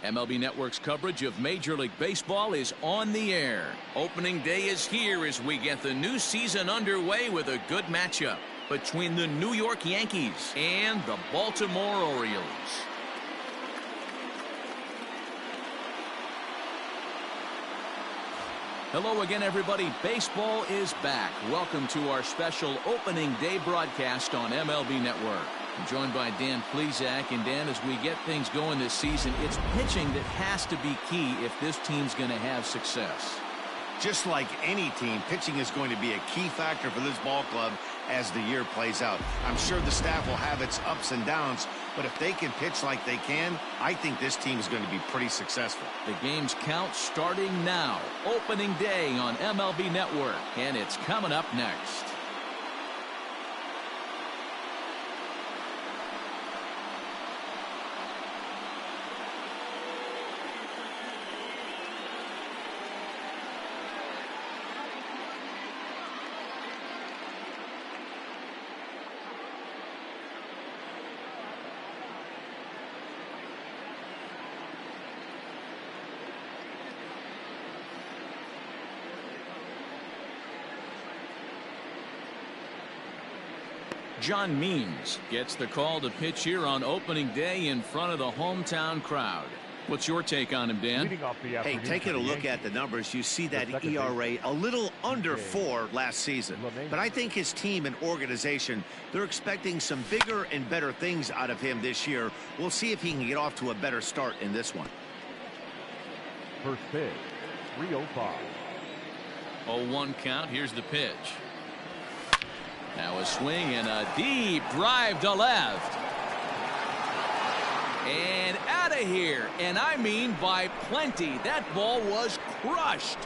MLB Network's coverage of Major League Baseball is on the air. Opening day is here as we get the new season underway with a good matchup between the New York Yankees and the Baltimore Orioles. Hello again, everybody. Baseball is back. Welcome to our special opening day broadcast on MLB Network. I'm joined by Dan Plesac. And Dan, as we get things going this season, it's pitching that has to be key if this team's going to have success. Just like any team, pitching is going to be a key factor for this ball club as the year plays out. I'm sure the staff will have its ups and downs, but if they can pitch like they can, I think this team is going to be pretty successful. The game's count starting now. Opening day on MLB Network, and it's coming up next. John Means gets the call to pitch here on opening day in front of the hometown crowd. What's your take on him, Dan? Hey, taking a look at the numbers, you see that ERA a little under 4 last season. But I think his team and organization, they're expecting some bigger and better things out of him this year. We'll see if he can get off to a better start in this one. First pitch, 305. 0-1 count. Here's the pitch. Now a swing and a deep drive to left. And out of here. And I mean by plenty. That ball was crushed.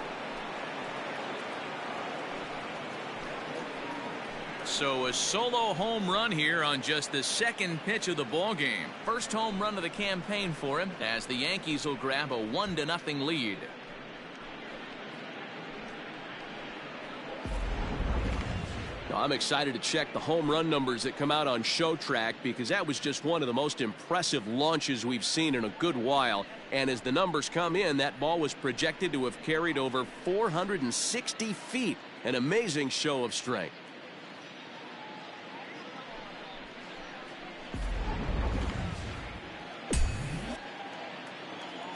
So a solo home run here on just the second pitch of the ball game. First home run of the campaign for him as the Yankees will grab a 1-0 lead. I'm excited to check the home run numbers that come out on Show Track because that was just one of the most impressive launches we've seen in a good while. And as the numbers come in, that ball was projected to have carried over 460 feet. An amazing show of strength.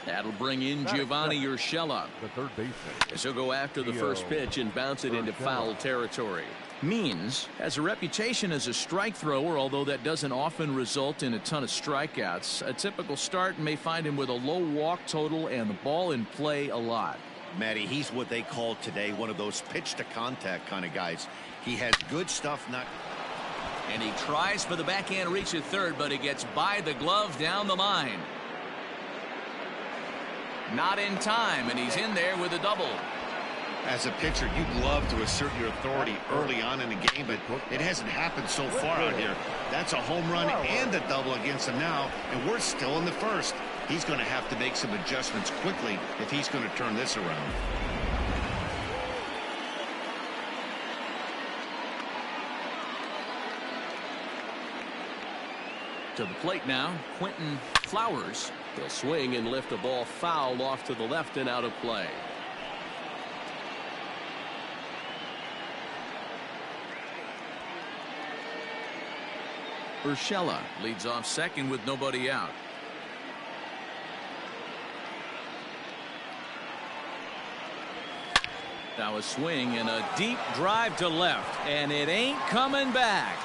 That'll bring in Giovanni Urshela. The third baseman. As he'll go after the first pitch and bounce it into foul territory. Means has a reputation as a strike thrower, although that doesn't often result in a ton of strikeouts. A typical start may find him with a low walk total and the ball in play a lot. Matty, he's what they call today one of those pitch to contact kind of guys. He has good stuff. And he tries for the backhand reach at third, but he gets by the glove down the line. Not in time, and he's in there with a double. As a pitcher, you'd love to assert your authority early on in the game, but it hasn't happened so far out here. That's a home run and a double against him now, and we're still in the first. He's going to have to make some adjustments quickly if he's going to turn this around. To the plate now, Quentin Flowers. He'll swing and lift a ball foul off to the left and out of play. Urshela leads off second with nobody out. Now a swing and a deep drive to left, and it ain't coming back.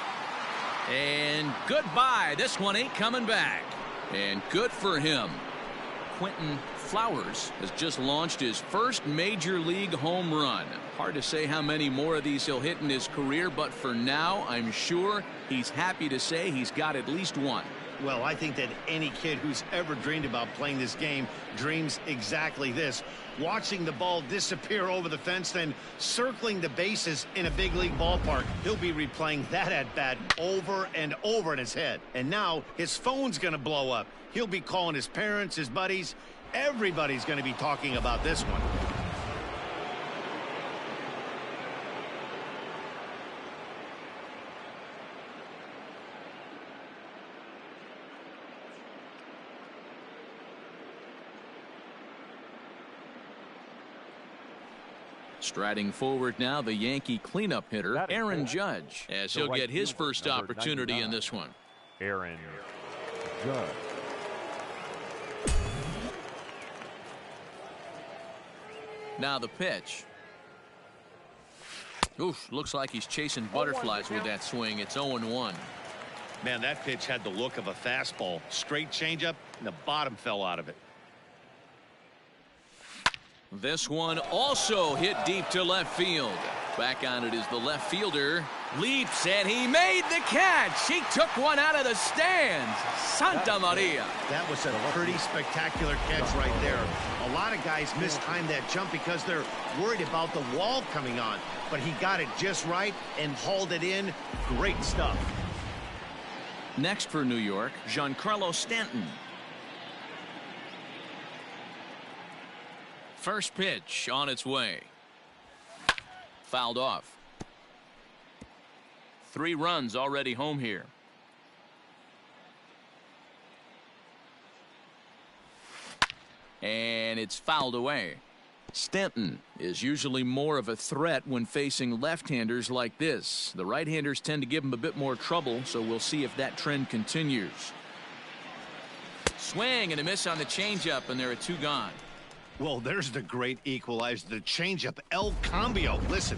And goodbye. This one ain't coming back. And good for him. Quentin Flowers has just launched his first major league home run. Hard to say how many more of these he'll hit in his career, but for now, I'm sure he's happy to say he's got at least one. Well, I think that any kid who's ever dreamed about playing this game dreams exactly this. Watching the ball disappear over the fence, then circling the bases in a big league ballpark. He'll be replaying that at bat over and over in his head. And now his phone's going to blow up. He'll be calling his parents, his buddies. Everybody's going to be talking about this one. Striding forward now, the Yankee cleanup hitter, Aaron Judge, as he'll get his first opportunity in this one. Aaron Judge. Now the pitch. Oof, looks like he's chasing butterflies with that swing. It's 0-1. Man, that pitch had the look of a fastball. Straight changeup, and the bottom fell out of it. This one also hit deep to left field. Back on it is the left fielder. Leaps, and he made the catch. He took one out of the stands. Santa Maria. That was a pretty spectacular catch right there. A lot of guys mistime that jump because they're worried about the wall coming on. But he got it just right and hauled it in. Great stuff. Next for New York, Giancarlo Stanton. First pitch on its way. Fouled off. 3 runs already home here. And it's fouled away. Stanton is usually more of a threat when facing left-handers like this. The right-handers tend to give him a bit more trouble, so we'll see if that trend continues. Swing and a miss on the changeup, and there are 2 gone. Well, there's the great equalizer, the changeup, El Cambio. Listen,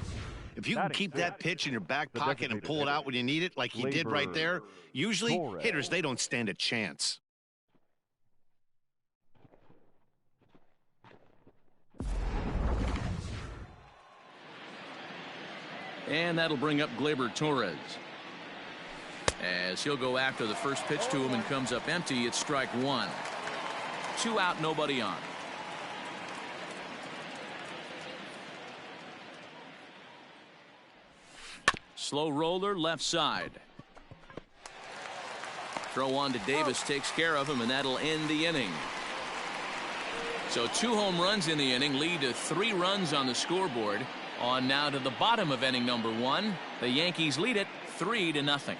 if you can keep that pitch in your back pocket and pull it out when you need it, like he did right there, usually hitters, they don't stand a chance. And that'll bring up Gleyber Torres. As he'll go after the first pitch to him and comes up empty, it's strike 1. 2 out, nobody on. Slow roller left side. Throw on to Davis takes care of him, and that'll end the inning. So 2 home runs in the inning lead to 3 runs on the scoreboard. On now to the bottom of inning number 1. The Yankees lead it 3-0.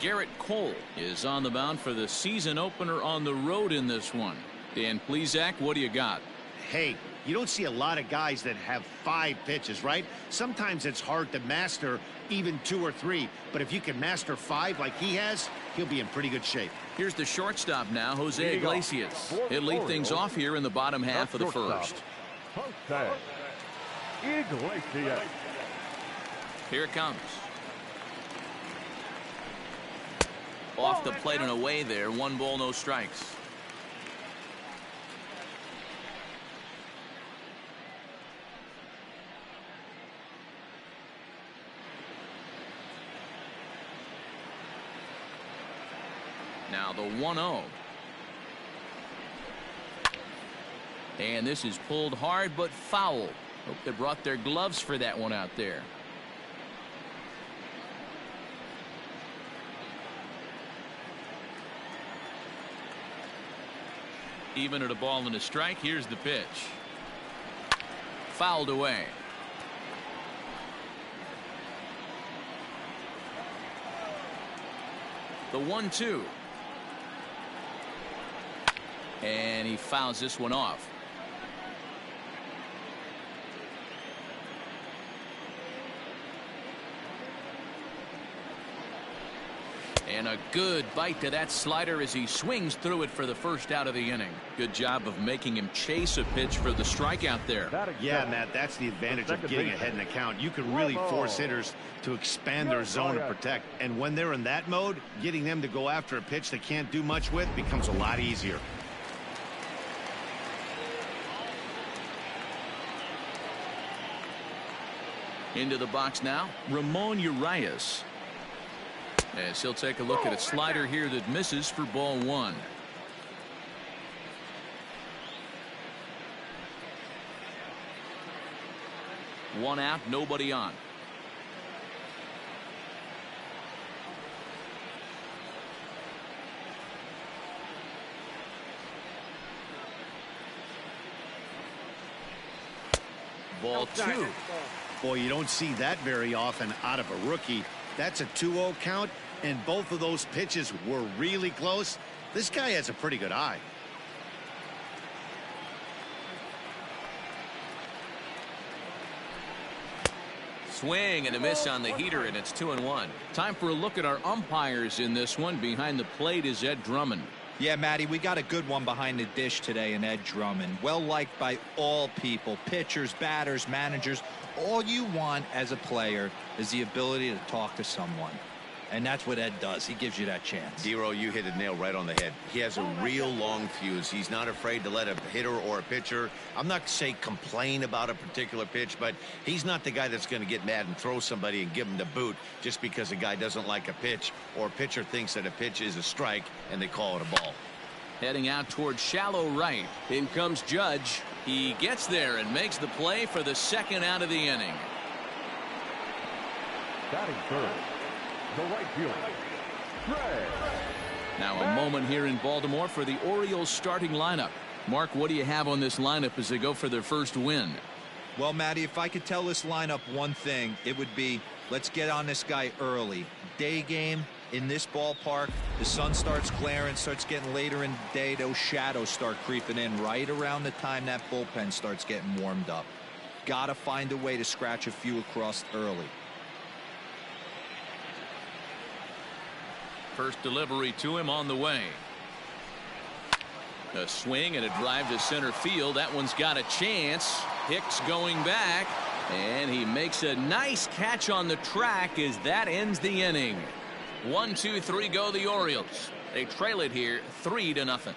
Garrett Cole is on the mound for the season opener on the road in this one. Dan Plesac, what do you got? Hey, you don't see a lot of guys that have 5 pitches, right? Sometimes it's hard to master even 2 or 3. But if you can master 5 like he has, he'll be in pretty good shape. Here's the shortstop now, Jose Iglesias. He'll lead things off here in the bottom half of the first. Jose Iglesias. Here it comes. Off the plate and away there. 1 ball, no strikes. Now the 1-0. And this is pulled hard but foul. Hope they brought their gloves for that one out there. Even at a ball and a strike. Here's the pitch. Fouled away. The 1-2. And he fouls this one off. And a good bite to that slider as he swings through it for the first out of the inning. Good job of making him chase a pitch for the strikeout there. Yeah, Matt, that's the advantage of getting ahead in the count. You can really force hitters to expand their zone and protect. And when they're in that mode, getting them to go after a pitch they can't do much with becomes a lot easier. Into the box now, Ramon Urias. As he'll take a look at a slider here that misses for ball 1. One out, nobody on. Ball 2. Boy, you don't see that very often out of a rookie. That's a 2-0 count, and both of those pitches were really close. This guy has a pretty good eye. Swing and a miss on the heater, and it's 2-1. Time for a look at our umpires in this one. Behind the plate is Ed Drummond. Yeah, Matty, we got a good one behind the dish today in Ed Drummond. Well liked by all people, pitchers, batters, managers. All you want as a player is the ability to talk to someone. And that's what Ed does. He gives you that chance. Dero, you hit a nail right on the head. He has a real long fuse. He's not afraid to let a hitter or a pitcher, I'm not to say complain about a particular pitch, but he's not the guy that's going to get mad and throw somebody and give him the boot just because a guy doesn't like a pitch or a pitcher thinks that a pitch is a strike and they call it a ball. Heading out towards shallow right. In comes Judge. He gets there and makes the play for the second out of the inning. Batting third, the right fielder, Gray. Now a moment here in Baltimore for the Orioles starting lineup. Mark, what do you have on this lineup as they go for their first win? Well, Matty, if I could tell this lineup one thing, it would be let's get on this guy early. Day game in this ballpark, the sun starts glaring, starts getting later in the day. Those shadows start creeping in right around the time that bullpen starts getting warmed up. Got to find a way to scratch a few across early. First delivery to him on the way. A swing and a drive to center field. That one's got a chance. Hicks going back, and he makes a nice catch on the track as that ends the inning. 1, 2, 3 go the Orioles. They trail it here 3-0.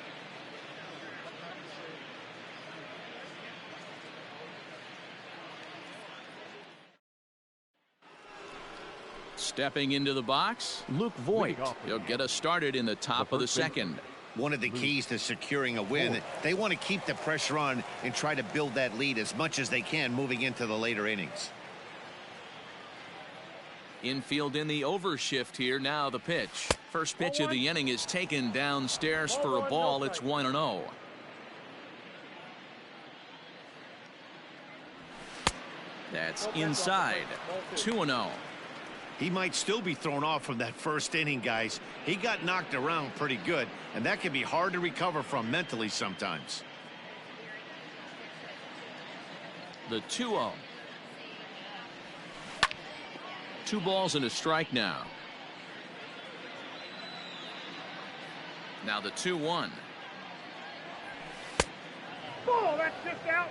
Stepping into the box, Luke Voigt. He'll get us started in the top of the second. One of the keys to securing a win, they want to keep the pressure on and try to build that lead as much as they can moving into the later innings. Infield in the overshift here. Now the pitch. First pitch of the inning is taken downstairs for a ball. It's 1-0. That's inside. 2-0. He might still be thrown off from that first inning, guys. He got knocked around pretty good, and that can be hard to recover from mentally sometimes. The 2-0. 2 balls and a strike now. Now the 2-1. Oh, that's just out.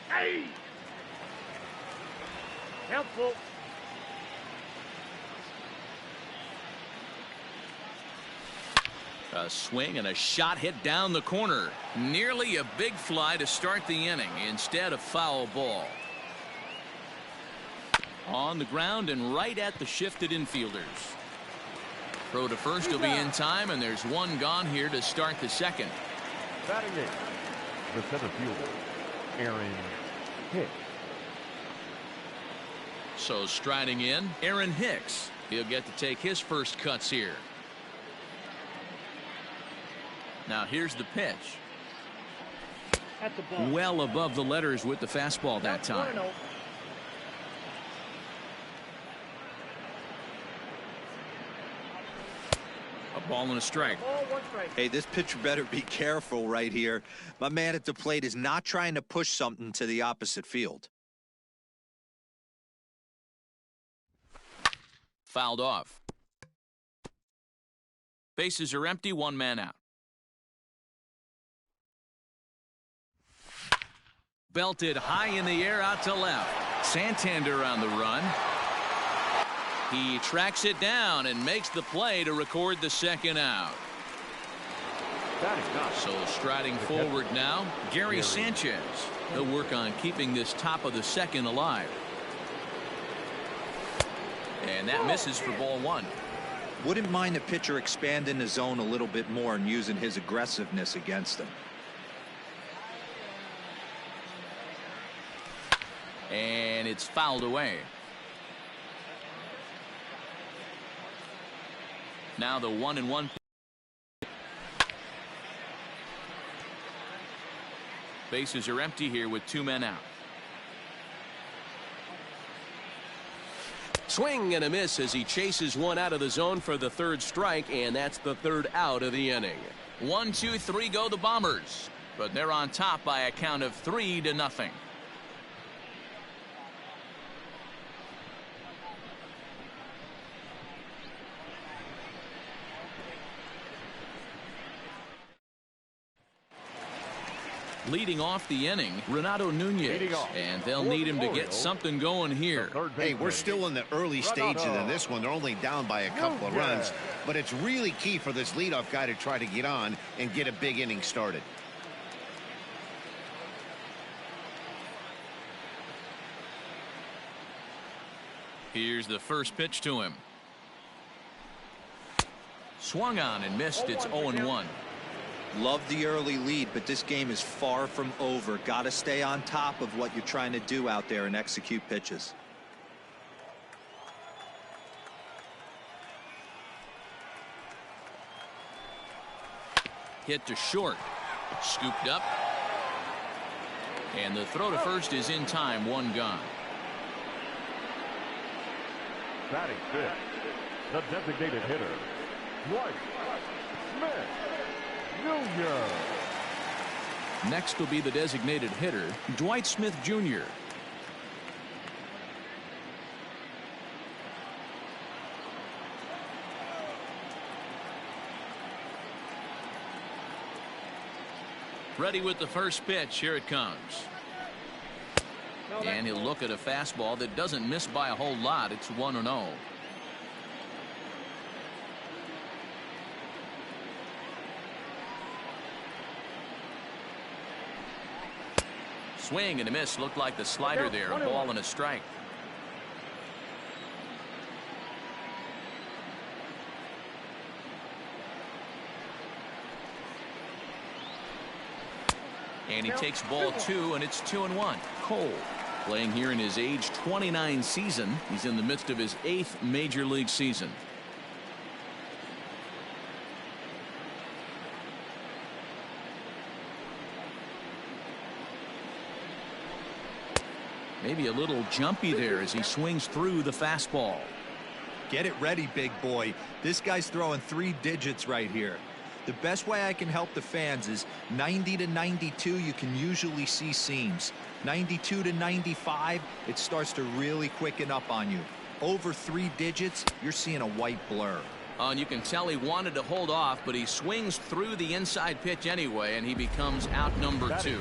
Hey! Helpful. A swing and a shot hit down the corner. Nearly a big fly to start the inning. Instead, a foul ball. On the ground and right at the shifted infielders. Throw to first will be in time, and there's one gone here to start the second. Batting in, the center fielder, Aaron Hicks. So striding in, Aaron Hicks. He'll get to take his first cuts here. Now here's the pitch. Well above the letters with the fastball that time. A ball and a strike. Hey, this pitcher better be careful right here. My man at the plate is not trying to push something to the opposite field. Fouled off. Bases are empty, 1 man out. Belted high in the air out to left. Santander on the run. He tracks it down and makes the play to record the second out. So striding forward now, Gary Sanchez. He'll work on keeping this top of the second alive. And that misses for ball 1. Wouldn't mind the pitcher expanding the zone a little bit more and using his aggressiveness against him. And it's fouled away. Now the 1-1. Bases are empty here with 2 men out. Swing and a miss as he chases one out of the zone for the third strike, and that's the third out of the inning. 1, 2, 3 go the Bombers, but they're on top by a count of 3-0. Leading off the inning, Renato Nunez, and they'll need him to get something going here. Hey, we're still in the early stages of this one. They're only down by a couple of runs, but it's really key for this leadoff guy to try to get on and get a big inning started. Here's the first pitch to him. Swung on and missed. It's 0-1. Love the early lead, but this game is far from over. Got to stay on top of what you're trying to do out there and execute pitches. Hit to short. Scooped up. And the throw to first is in time. One gone. Batting fifth, the designated hitter, Dwight Smith Jr. Next will be the designated hitter, Dwight Smith Jr. Ready with the first pitch. Here it comes. And he'll look at a fastball that doesn't miss by a whole lot. It's 1-0. Swing and a miss. Looked like the slider there. A ball and a strike. And he takes ball 2, and it's 2-1. Cole playing here in his age 29 season. He's in the midst of his 8th major league season. Maybe a little jumpy there as he swings through the fastball. Get it ready, big boy. This guy's throwing 3 digits right here. The best way I can help the fans is 90 to 92. You can usually see seams. 92 to 95, it starts to really quicken up on you. Over 3 digits, you're seeing a white blur. And you can tell he wanted to hold off, but he swings through the inside pitch anyway, and he becomes out number 2.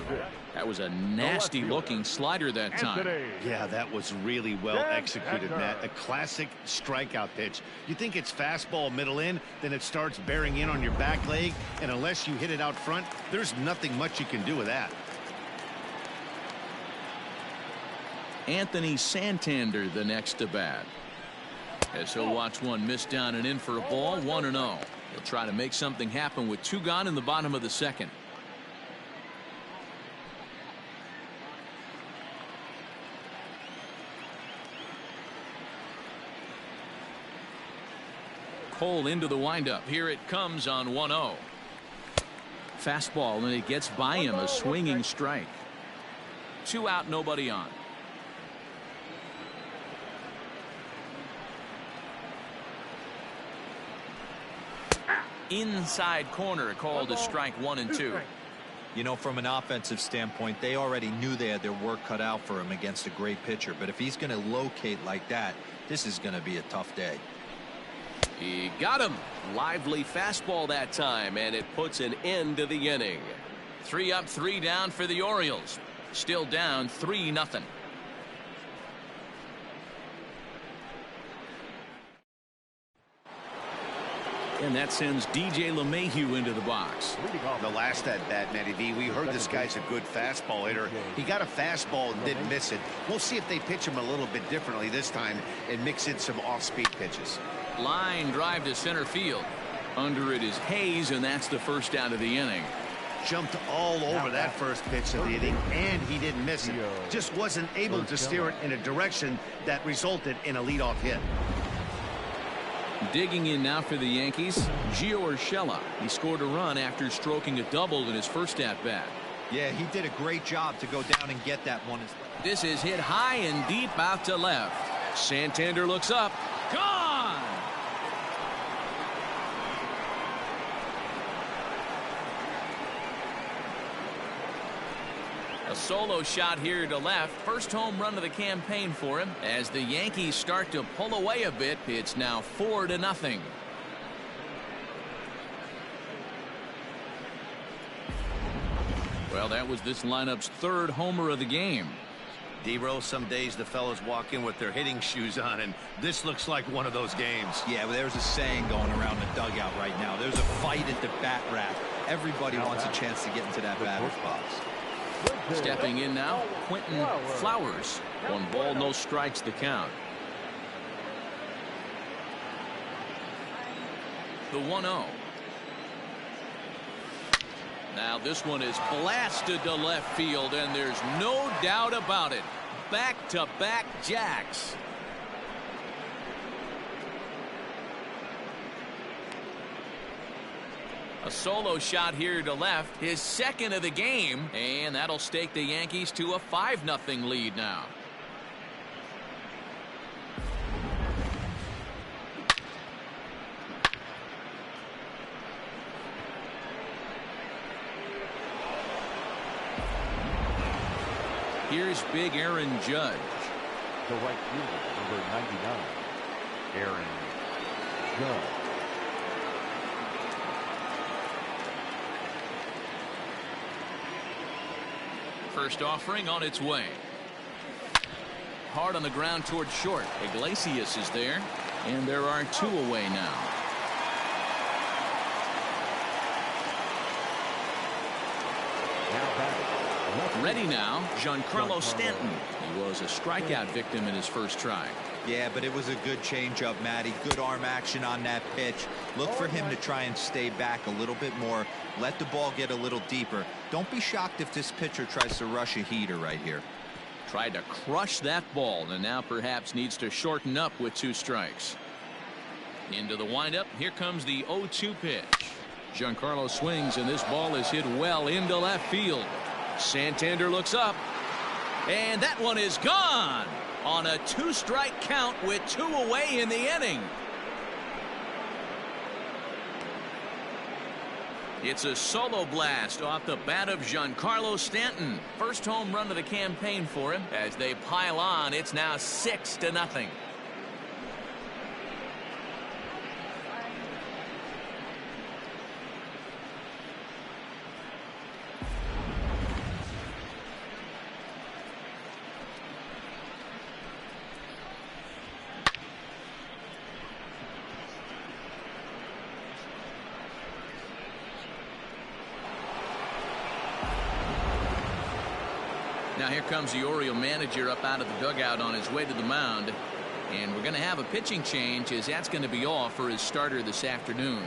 That was a nasty looking slider that time. Yeah, that was really well executed, Matt. A classic strikeout pitch. You think it's fastball middle in, then it starts bearing in on your back leg, and unless you hit it out front, there's nothing much you can do with that. Anthony Santander the next to bat. As he'll watch one miss down and in for a ball. 1-0. He'll try to make something happen with 2 gone in the bottom of the second. Cole into the windup. Here it comes on 1-0. Fastball, and it gets by him. A swinging strike. 2 out, nobody on. Inside corner, called a strike. 1 and 2. You know, from an offensive standpoint, they already knew they had their work cut out for him against a great pitcher. But if he's going to locate like that, this is going to be a tough day. He got him. Lively fastball that time, and it puts an end to the inning. 3 up, 3 down for the Orioles. Still down 3-0. And that sends DJ LeMahieu into the box. The last at bat, Matty V, we heard this guy's a good fastball hitter. He got a fastball and didn't miss it. We'll see if they pitch him a little bit differently this time and mix in some off-speed pitches. Line drive to center field. Under it is Hayes, and that's the first out of the inning. Jumped all over that first pitch of the inning, and he didn't miss it. Just wasn't able to steer it in a direction that resulted in a leadoff hit. Digging in now for the Yankees, Gio Urshela. He scored a run after stroking a double in his first at-bat. Yeah, he did a great job to go down and get that one. This is hit high and deep out to left. Santander looks up. Gone! A solo shot here to left. First home run of the campaign for him. As the Yankees start to pull away a bit, it's now 4-0. Well, that was this lineup's third homer of the game. D-Roll, some days the fellas walk in with their hitting shoes on, and this looks like one of those games. Yeah, well, there's a saying going around the dugout right now. There's a fight at the bat rack. Everybody wants a chance to get into that batter's box. Stepping in now, Quentin Flowers. 1 ball, no strikes the count. The 1-0. Now this one is blasted to left field, and there's no doubt about it. Back-to-back jacks. A solo shot here to left, his second of the game, and that'll stake the Yankees to a 5-0 lead now. Here's big Aaron Judge. The right fielder, number 99, Aaron Judge. First offering on its way. Hard on the ground toward short. Iglesias is there, and there are 2 away now. Ready now, Giancarlo Stanton. He was a strikeout victim in his first try. Yeah, but it was a good changeup, Matty. Good arm action on that pitch. Look for him to try and stay back a little bit more. Let the ball get a little deeper. Don't be shocked if this pitcher tries to rush a heater right here. Tried to crush that ball, and now perhaps needs to shorten up with 2 strikes. Into the windup. Here comes the 0-2 pitch. Giancarlo swings, and this ball is hit well into left field. Santander looks up, and that one is gone on a 2-strike count with 2 away in the inning. It's a solo blast off the bat of Giancarlo Stanton. First home run of the campaign for him. As they pile on, it's now 6-0. Now here comes the Oriole manager up out of the dugout on his way to the mound. And we're going to have a pitching change, as that's going to be all for his starter this afternoon.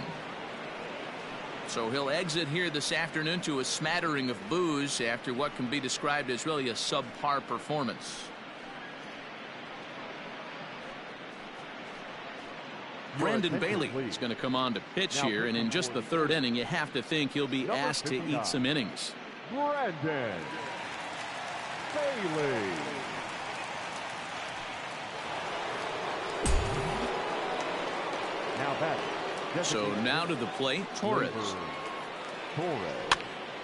So he'll exit here this afternoon to a smattering of boos after what can be described as really a subpar performance. Brandon Bailey is going to come on to pitch here, and in just the 3rd inning, you have to think he'll be asked to eat some innings. Brandon Bailey. Now back. So now to the plate, Torres.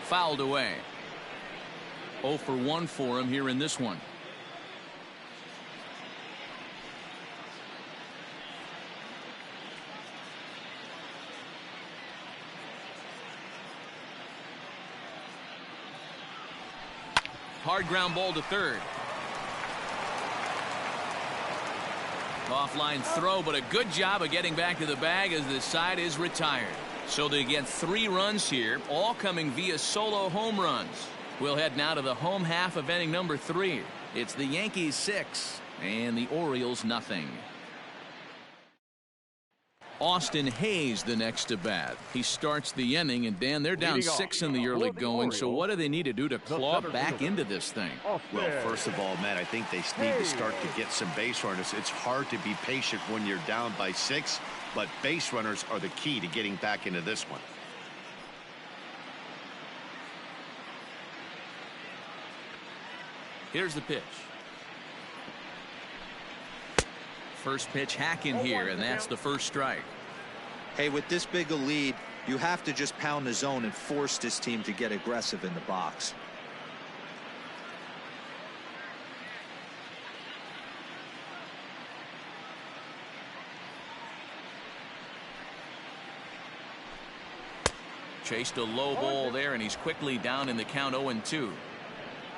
Fouled away. 0 for 1 for him here in this one. Hard ground ball to third. Offline throw, but a good job of getting back to the bag as the side is retired. So they get 3 runs here, all coming via solo home runs. We'll head now to the home half of inning number 3. It's the Yankees 6 and the Orioles nothing. Austin Hayes the next to bat. He starts the inning, and Dan, they're down 6 in the early going, so what do they need to do to claw back into this thing? Well, first of all, Matt, I think they need to start to get some base runners. It's hard to be patient when you're down by 6, but base runners are the key to getting back into this one. Here's the pitch. First pitch hacking here, and that's the first strike. Hey, with this big a lead, you have to just pound the zone and force this team to get aggressive in the box. Chased a low ball there, and he's quickly down in the count 0-2.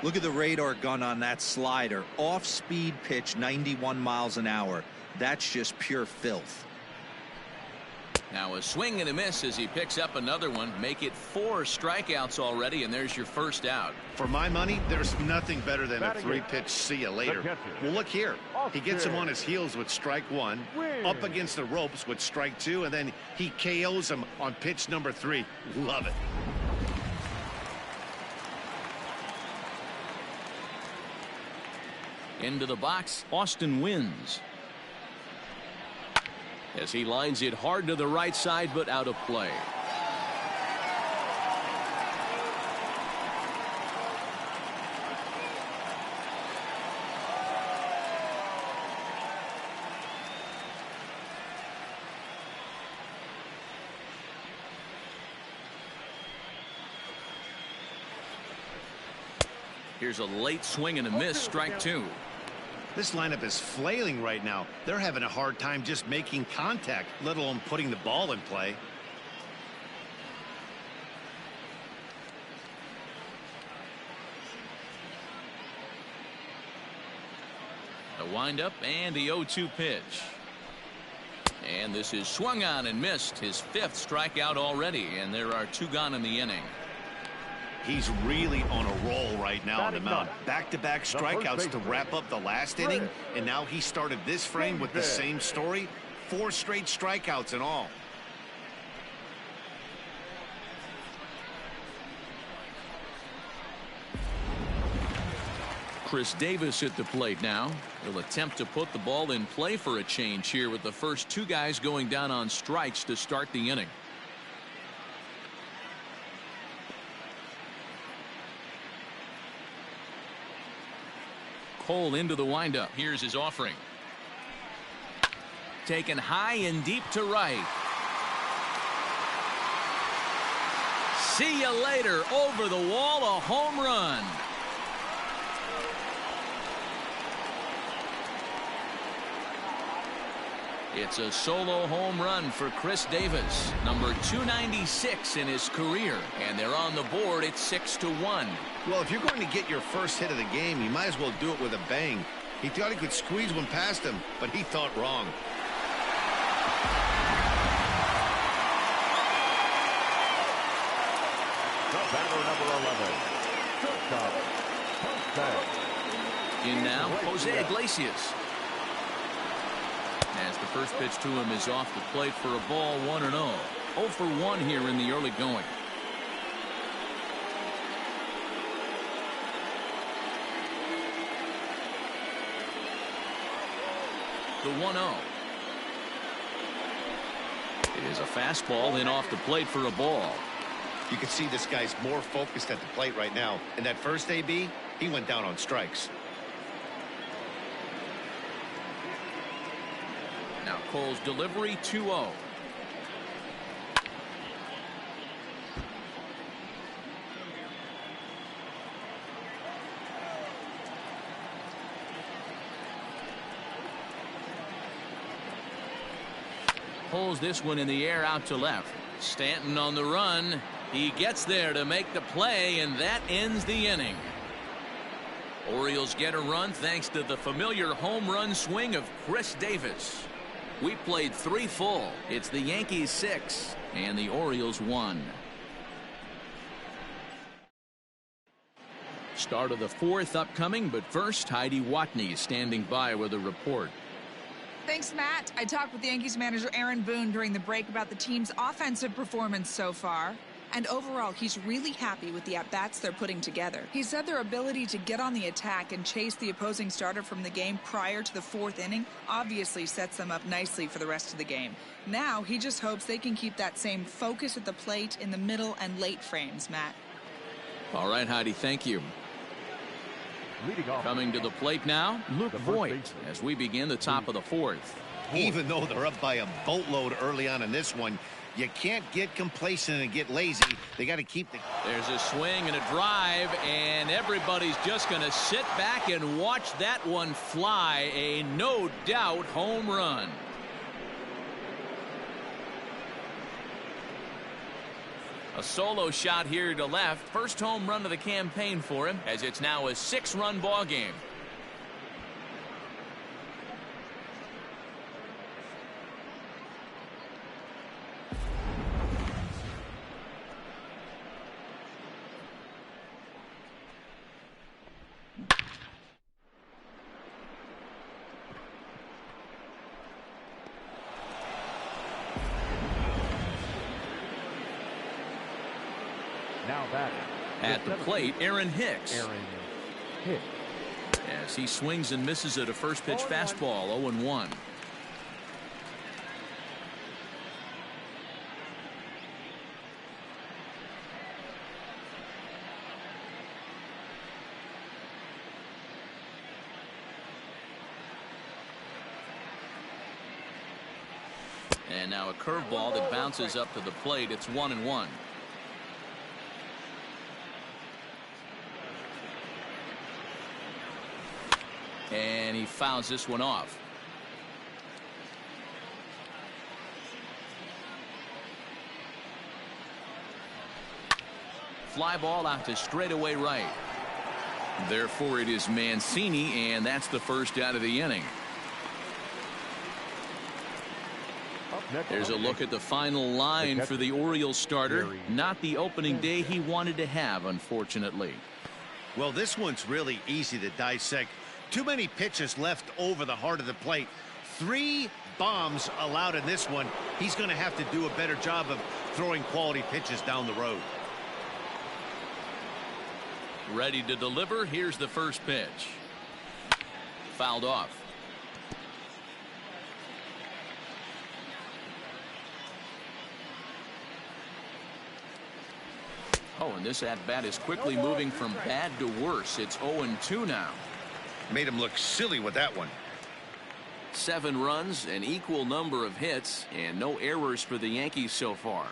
Look at the radar gun on that slider. Off-speed pitch, 91 miles an hour. That's just pure filth. Now a swing and a miss as he picks up another one. Make it 4 strikeouts already, and there's your first out. For my money, there's nothing better than a 3-pitch see you later. Well, look here. He gets him on his heels with strike 1, up against the ropes with strike 2, and then he KOs him on pitch number 3. Love it. Into the box, Austin wins. As he lines it hard to the right side, but out of play. Here's a late swing and a miss, strike 2. This lineup is flailing right now. They're having a hard time just making contact, let alone putting the ball in play. The windup and the 0-2 pitch. And this is swung on and missed. His 5th strikeout already, and there are 2 gone in the inning. He's really on a roll right now on the mound. Back-to-back strikeouts to wrap up the last inning, and now he started this frame with the same story. 4 straight strikeouts in all. Chris Davis at the plate now. He'll attempt to put the ball in play for a change here with the first 2 guys going down on strikes to start the inning. Cole into the windup. Here's his offering. Taken high and deep to right. See you later. Over the wall, a home run. It's a solo home run for Chris Davis, number 296 in his career, and they're on the board at 6-1. Well, if you're going to get your first hit of the game, you might as well do it with a bang. He thought he could squeeze one past him, but he thought wrong. The batter, number 11. In now, Jose Iglesias. As the first pitch to him is off the plate for a ball, 1-0. 0 for 1 here in the early going. The 1-0. It is a fastball in off the plate for a ball. You can see this guy's more focused at the plate right now. In that first AB, he went down on strikes. Now Cole's delivery, 2-0. Pulls this one in the air out to left. Stanton on the run. He gets there to make the play, and that ends the inning. Orioles get a run thanks to the familiar home run swing of Chris Davis. We played 3 full. It's the Yankees 6 and the Orioles 1. Start of the 4th upcoming, but first Heidi Watney is standing by with a report. Thanks, Matt. I talked with Yankees manager Aaron Boone during the break about the team's offensive performance so far. And overall, he's really happy with the at-bats they're putting together. He said their ability to get on the attack and chase the opposing starter from the game prior to the 4th inning obviously sets them up nicely for the rest of the game. Now, he just hopes they can keep that same focus at the plate in the middle and late frames, Matt. All right, Heidi, thank you. Leading off. Coming to the plate now, Luke Voigt, as we begin the top of the fourth. Even though they're up by a boatload early on in this one, you can't get complacent and get lazy. They got to keep the... There's a swing and a drive, and everybody's just going to sit back and watch that one fly. A no doubt home run. A solo shot here to left. First home run of the campaign for him, as it's now a 6-run ball game. Now batting. At the plate, Aaron Hicks. Aaron Hicks. As he swings and misses at a first pitch fastball, 0-1. And now a curveball that bounces up to the plate. It's 1-1. And he fouls this one off. Fly ball out to straightaway right. Therefore it is Mancini, and that's the first out of the inning. There's a look at the final line for the Orioles starter. Not the opening day he wanted to have, unfortunately. Well, this one's really easy to dissect. Too many pitches left over the heart of the plate. 3 bombs allowed in this one. He's going to have to do a better job of throwing quality pitches down the road. Ready to deliver. Here's the first pitch. Fouled off. Oh, and this at-bat is quickly moving from bad to worse. It's 0-2 now. Made him look silly with that one. 7 runs, an equal number of hits, and no errors for the Yankees so far.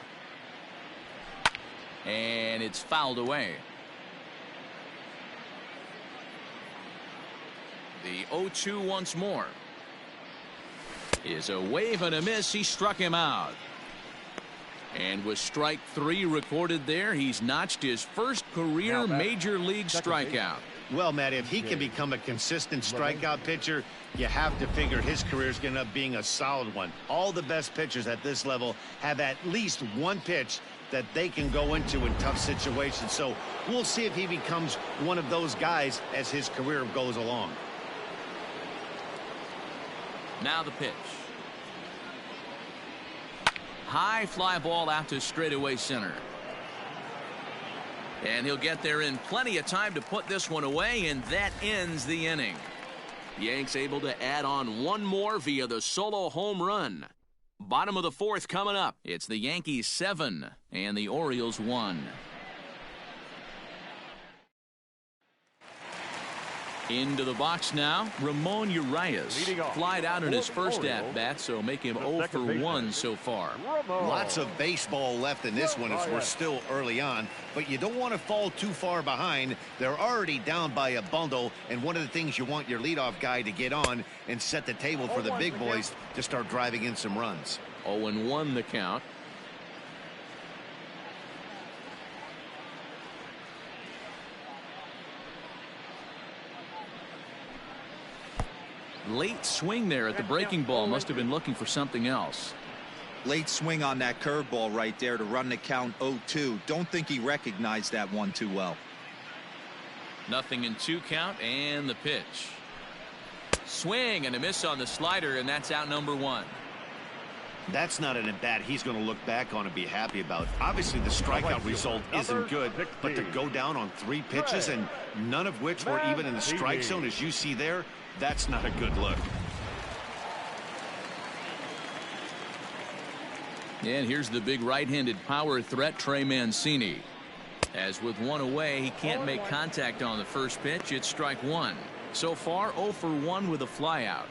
And it's fouled away. The 0-2 once more. Is a wave and a miss. He struck him out. And with strike 3 recorded there, he's notched his first career major league strikeout. Well, Matt, if he can become a consistent strikeout pitcher, you have to figure his career is going to end up being a solid one. All the best pitchers at this level have at least one pitch that they can go into in tough situations. So we'll see if he becomes one of those guys as his career goes along. Now the pitch. High fly ball out to straightaway center. And he'll get there in plenty of time to put this one away, and that ends the inning. Yanks able to add on one more via the solo home run. Bottom of the fourth coming up. It's the Yankees 7 and the Orioles 1. Into the box now, Ramon Urias. Flied out in his first at-bat, so make him 0 for 1 so far. Lots of baseball left in this one as we're still early on, but you don't want to fall too far behind. They're already down by a bundle, and one of the things you want your leadoff guy to get on and set the table for the big boys to start driving in some runs. 0-1 the count. Late swing there at the breaking ball. Must have been looking for something else. Late swing on that curveball right there to run the count 0-2. Don't think he recognized that one too well. Nothing in 2 count, and the pitch. Swing and a miss on the slider, and that's out number 1. That's not an at-bat he's going to look back on and be happy about. Obviously, the strikeout result isn't good, but to go down on 3 pitches and none of which were even in the strike zone, as you see there, that's not a good look. And here's the big right-handed power threat, Trey Mancini. As with one away, he can't make contact on the first pitch. It's strike one. So far 0 for 1 with a flyout.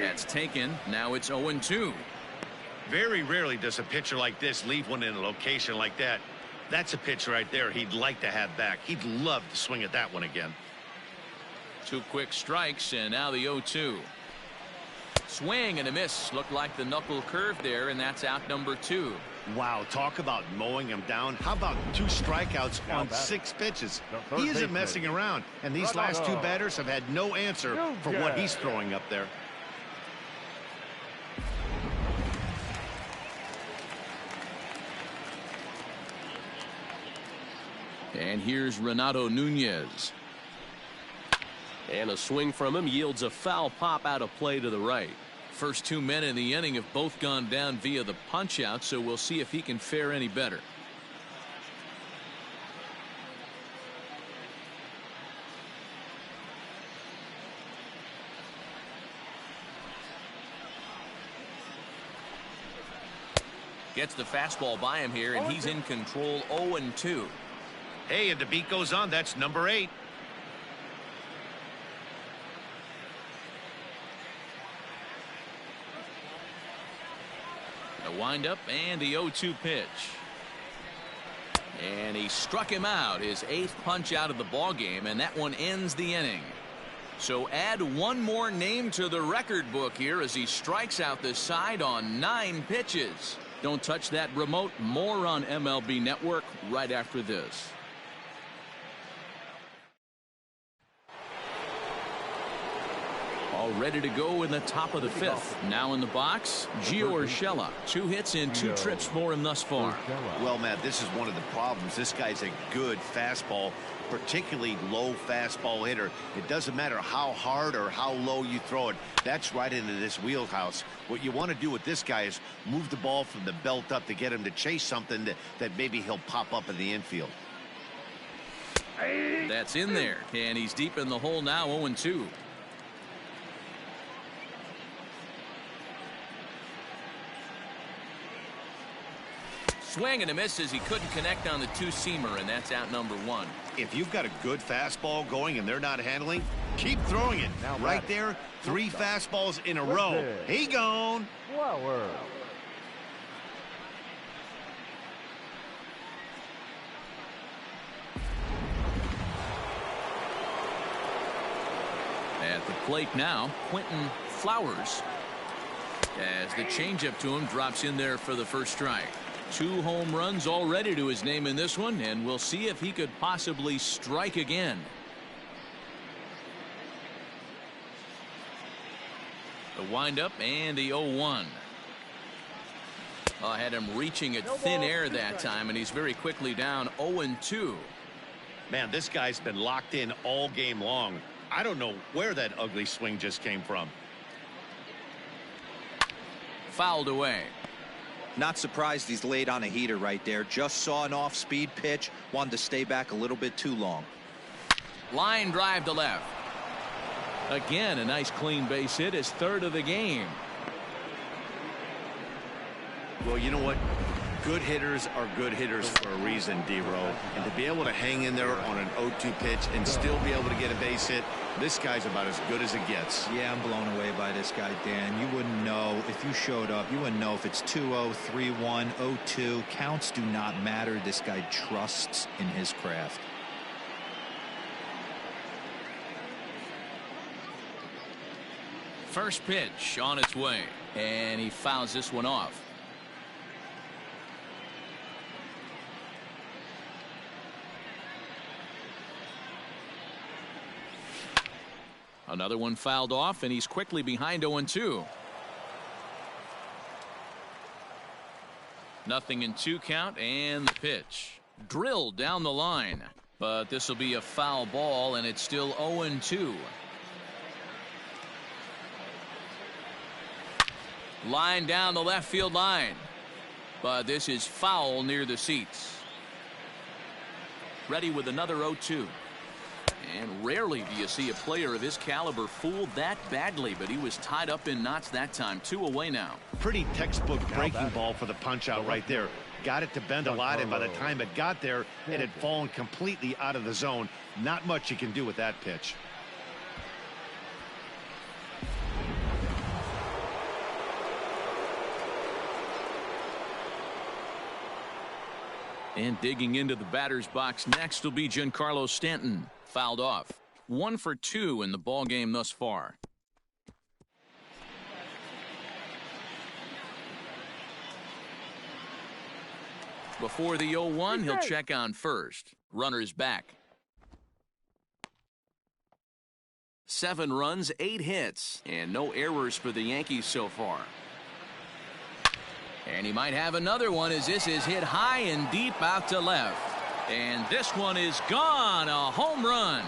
That's taken. Now it's 0-2. Very rarely does a pitcher like this leave one in a location like that. That's a pitch right there he'd like to have back. He'd love to swing at that one again. 2 quick strikes, and now the 0-2. Swing and a miss. Looked like the knuckle curve there, and that's out number 2. Wow, talk about mowing him down. How about 2 strikeouts on 6 pitches? He isn't messing around, and these last 2 batters have had no answer for what he's throwing up there. And here's Renato Nunez. And a swing from him yields a foul pop out of play to the right. First 2 men in the inning have both gone down via the punch out, so we'll see if he can fare any better. Gets the fastball by him here, and he's in control. 0-2. Hey, and the beat goes on. That's number 8. The windup and the 0-2 pitch. And he struck him out, his 8th punch out of the ball game, and that one ends the inning. So add one more name to the record book here as he strikes out the side on 9 pitches. Don't touch that remote. More on MLB Network right after this. All ready to go in the top of the 5th. Now in the box, Gio Urshela. 2 hits and 2 trips for him thus far. Well, Matt, this is one of the problems. This guy's a good fastball, particularly low fastball hitter. It doesn't matter how hard or how low you throw it. That's right into this wheelhouse. What you want to do with this guy is move the ball from the belt up to get him to chase something that maybe he'll pop up in the infield. That's in there, and he's deep in the hole now. 0-2. Swing and a miss as he couldn't connect on the 2-seamer, and that's out number 1. If you've got a good fastball going and they're not handling, keep throwing it. Right there, 3 fastballs in a row. He gone. At the plate now, Quentin Flowers. As the changeup to him drops in there for the first strike. 2 home runs already to his name in this one, and we'll see if he could possibly strike again. The windup and the 0-1. I had him reaching at thin air that time, and he's very quickly down. 0-2. Man, this guy's been locked in all game long. I don't know where that ugly swing just came from. Fouled away. Not surprised he's laid on a heater right there. Just saw an off-speed pitch. Wanted to stay back a little bit too long. Line drive to left. Again, a nice clean base hit, his 3rd of the game. Well, you know what? Good hitters are good hitters for a reason, D-Row. And to be able to hang in there on an 0-2 pitch and still be able to get a base hit, this guy's about as good as it gets. Yeah, I'm blown away by this guy, Dan. You wouldn't know if you showed up. You wouldn't know if it's 2-0, 3-1, 0-2. Counts do not matter. This guy trusts in his craft. First pitch on its way, and he fouls this one off. Another one fouled off, and he's quickly behind 0-2. Nothing in 2 count, and the pitch. Drilled down the line, but this will be a foul ball, and it's still 0-2. Line down the left field line, but this is foul near the seats. Ready with another 0-2. And rarely do you see a player of his caliber fooled that badly, but he was tied up in knots that time. 2 away now. Pretty textbook breaking ball for the punch out right there. Got it to bend a lot, and by the time it got there, it had fallen completely out of the zone. Not much you can do with that pitch. And digging into the batter's box next will be Giancarlo Stanton. Fouled off. 1 for 2 in the ball game thus far. Before the 0-1, he'll check on first. Runner's back. 7 runs, 8 hits, and no errors for the Yankees so far. And he might have another one as this is hit high and deep out to left. And this one is gone. A home run.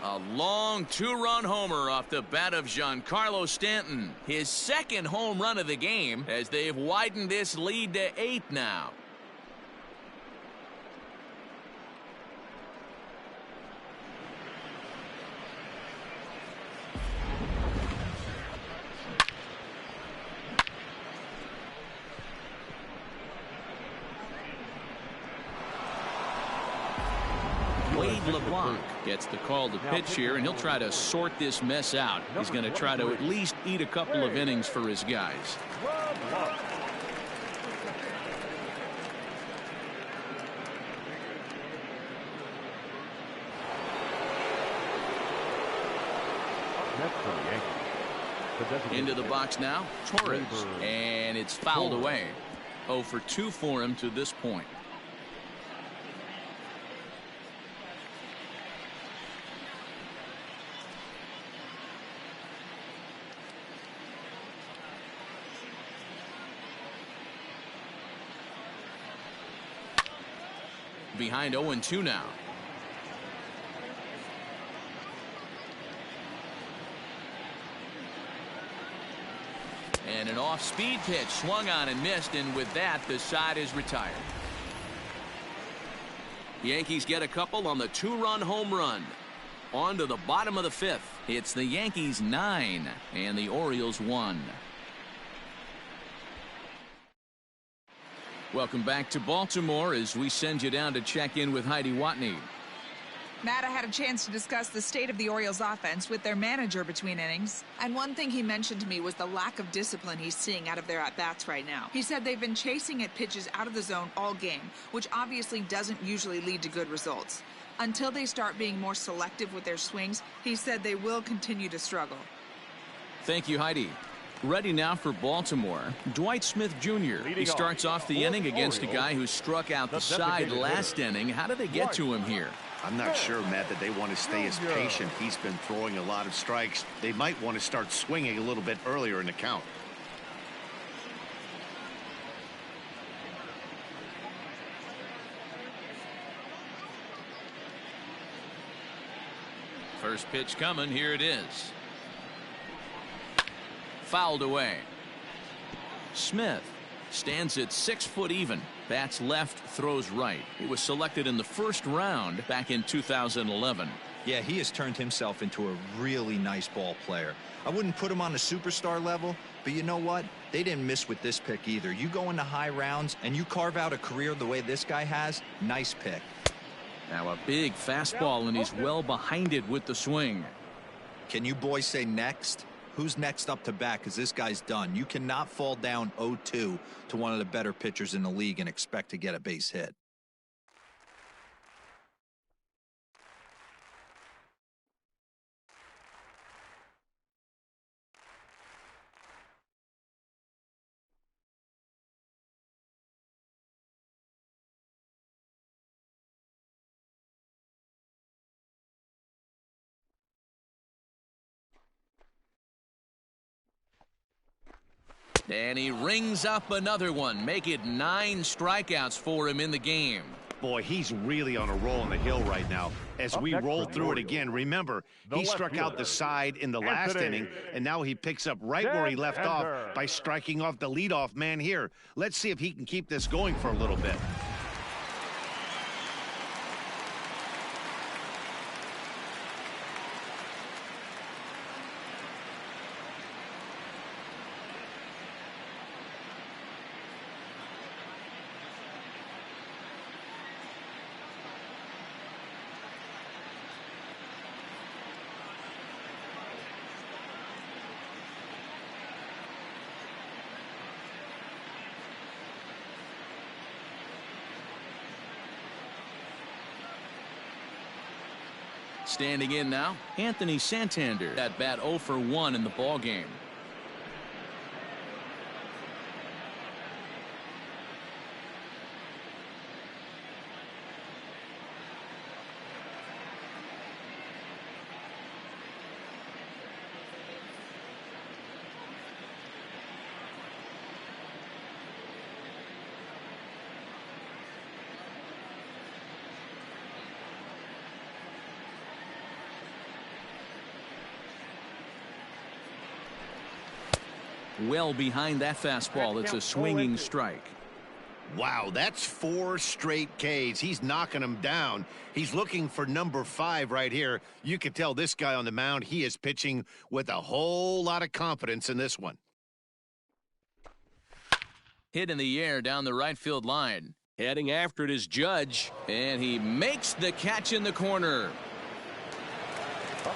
A long 2-run homer off the bat of Giancarlo Stanton. His second home run of the game as they've widened this lead to 8 now. LeBlanc gets the call to pitch here, and he'll try to sort this mess out. He's going to try to at least eat a couple of innings for his guys. Into the box now, Torres, and it's fouled away. 0 for 2 for him to this point. Behind 0-2 now. And an off-speed pitch swung on and missed, and with that the side is retired. Yankees get a couple on the 2-run home run. On to the bottom of the 5th. It's the Yankees 9 and the Orioles 1. Welcome back to Baltimore as we send you down to check in with Heidi Watney. Matt, I had a chance to discuss the state of the Orioles offense with their manager between innings. And one thing he mentioned to me was the lack of discipline he's seeing out of their at-bats right now. He said they've been chasing at pitches out of the zone all game, which obviously doesn't usually lead to good results. Until they start being more selective with their swings, he said they will continue to struggle. Thank you, Heidi. Ready now for Baltimore, Dwight Smith Jr. He starts off the inning against a guy who struck out the side last inning. How do they get to him here? I'm not sure, Matt, that they want to stay as patient. He's been throwing a lot of strikes. They might want to start swinging a little bit earlier in the count. First pitch coming. Here it is. Fouled away. Smith stands at 6 foot even. Bats left, throws right. He was selected in the first round back in 2011. Yeah, he has turned himself into a really nice ball player. I wouldn't put him on the superstar level, but you know what? They didn't miss with this pick either. You go into high rounds and you carve out a career the way this guy has. Nice pick. Now a big fastball, and he's well behind it with the swing. Can you boys say next? Who's next up to bat? Because this guy's done. You cannot fall down 0-2 to one of the better pitchers in the league and expect to get a base hit. And he rings up another one. Make it 9 strikeouts for him in the game. Boy, he's really on a roll on the hill right now. As we roll through it again, remember, he struck out the side in the last inning, and now he picks up right where he left off by striking off the leadoff man here. Let's see if he can keep this going for a little bit. Standing in now, Anthony Santander. At bat 0 for 1 in the ball game. Well behind that fastball. It's a swinging strike. Wow, that's 4 straight Ks. He's knocking them down. He's looking for number 5 right here. You can tell this guy on the mound, he is pitching with a whole lot of confidence in this one. Hit in the air down the right field line. Heading after it is Judge. And he makes the catch in the corner.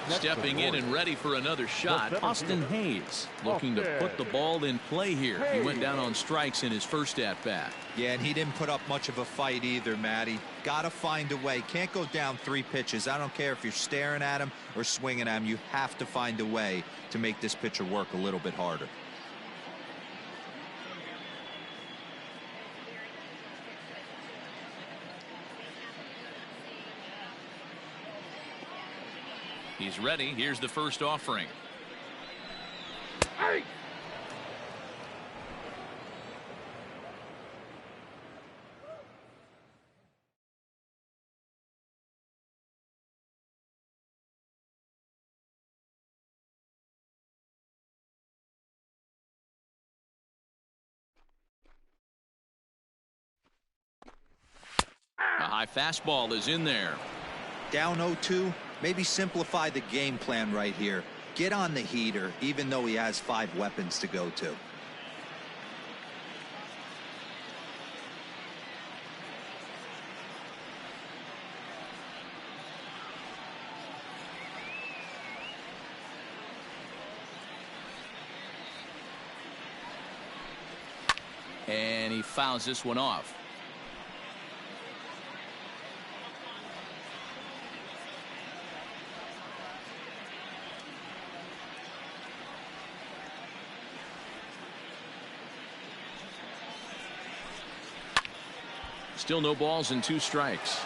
Stepping in and ready for another shot, Austin Hayes looking to put the ball in play here. He went down on strikes in his first at-bat. Yeah, and he didn't put up much of a fight either, Matty. Got to find a way. Can't go down 3 pitches. I don't care if you're staring at him or swinging at him. You have to find a way to make this pitcher work a little bit harder. He's ready. Here's the first offering. Hey! A high fastball is in there. Down 0-2. Maybe simplify the game plan right here. Get on the heater, even though he has 5 weapons to go to. And he fouls this one off. Still no balls and 2 strikes.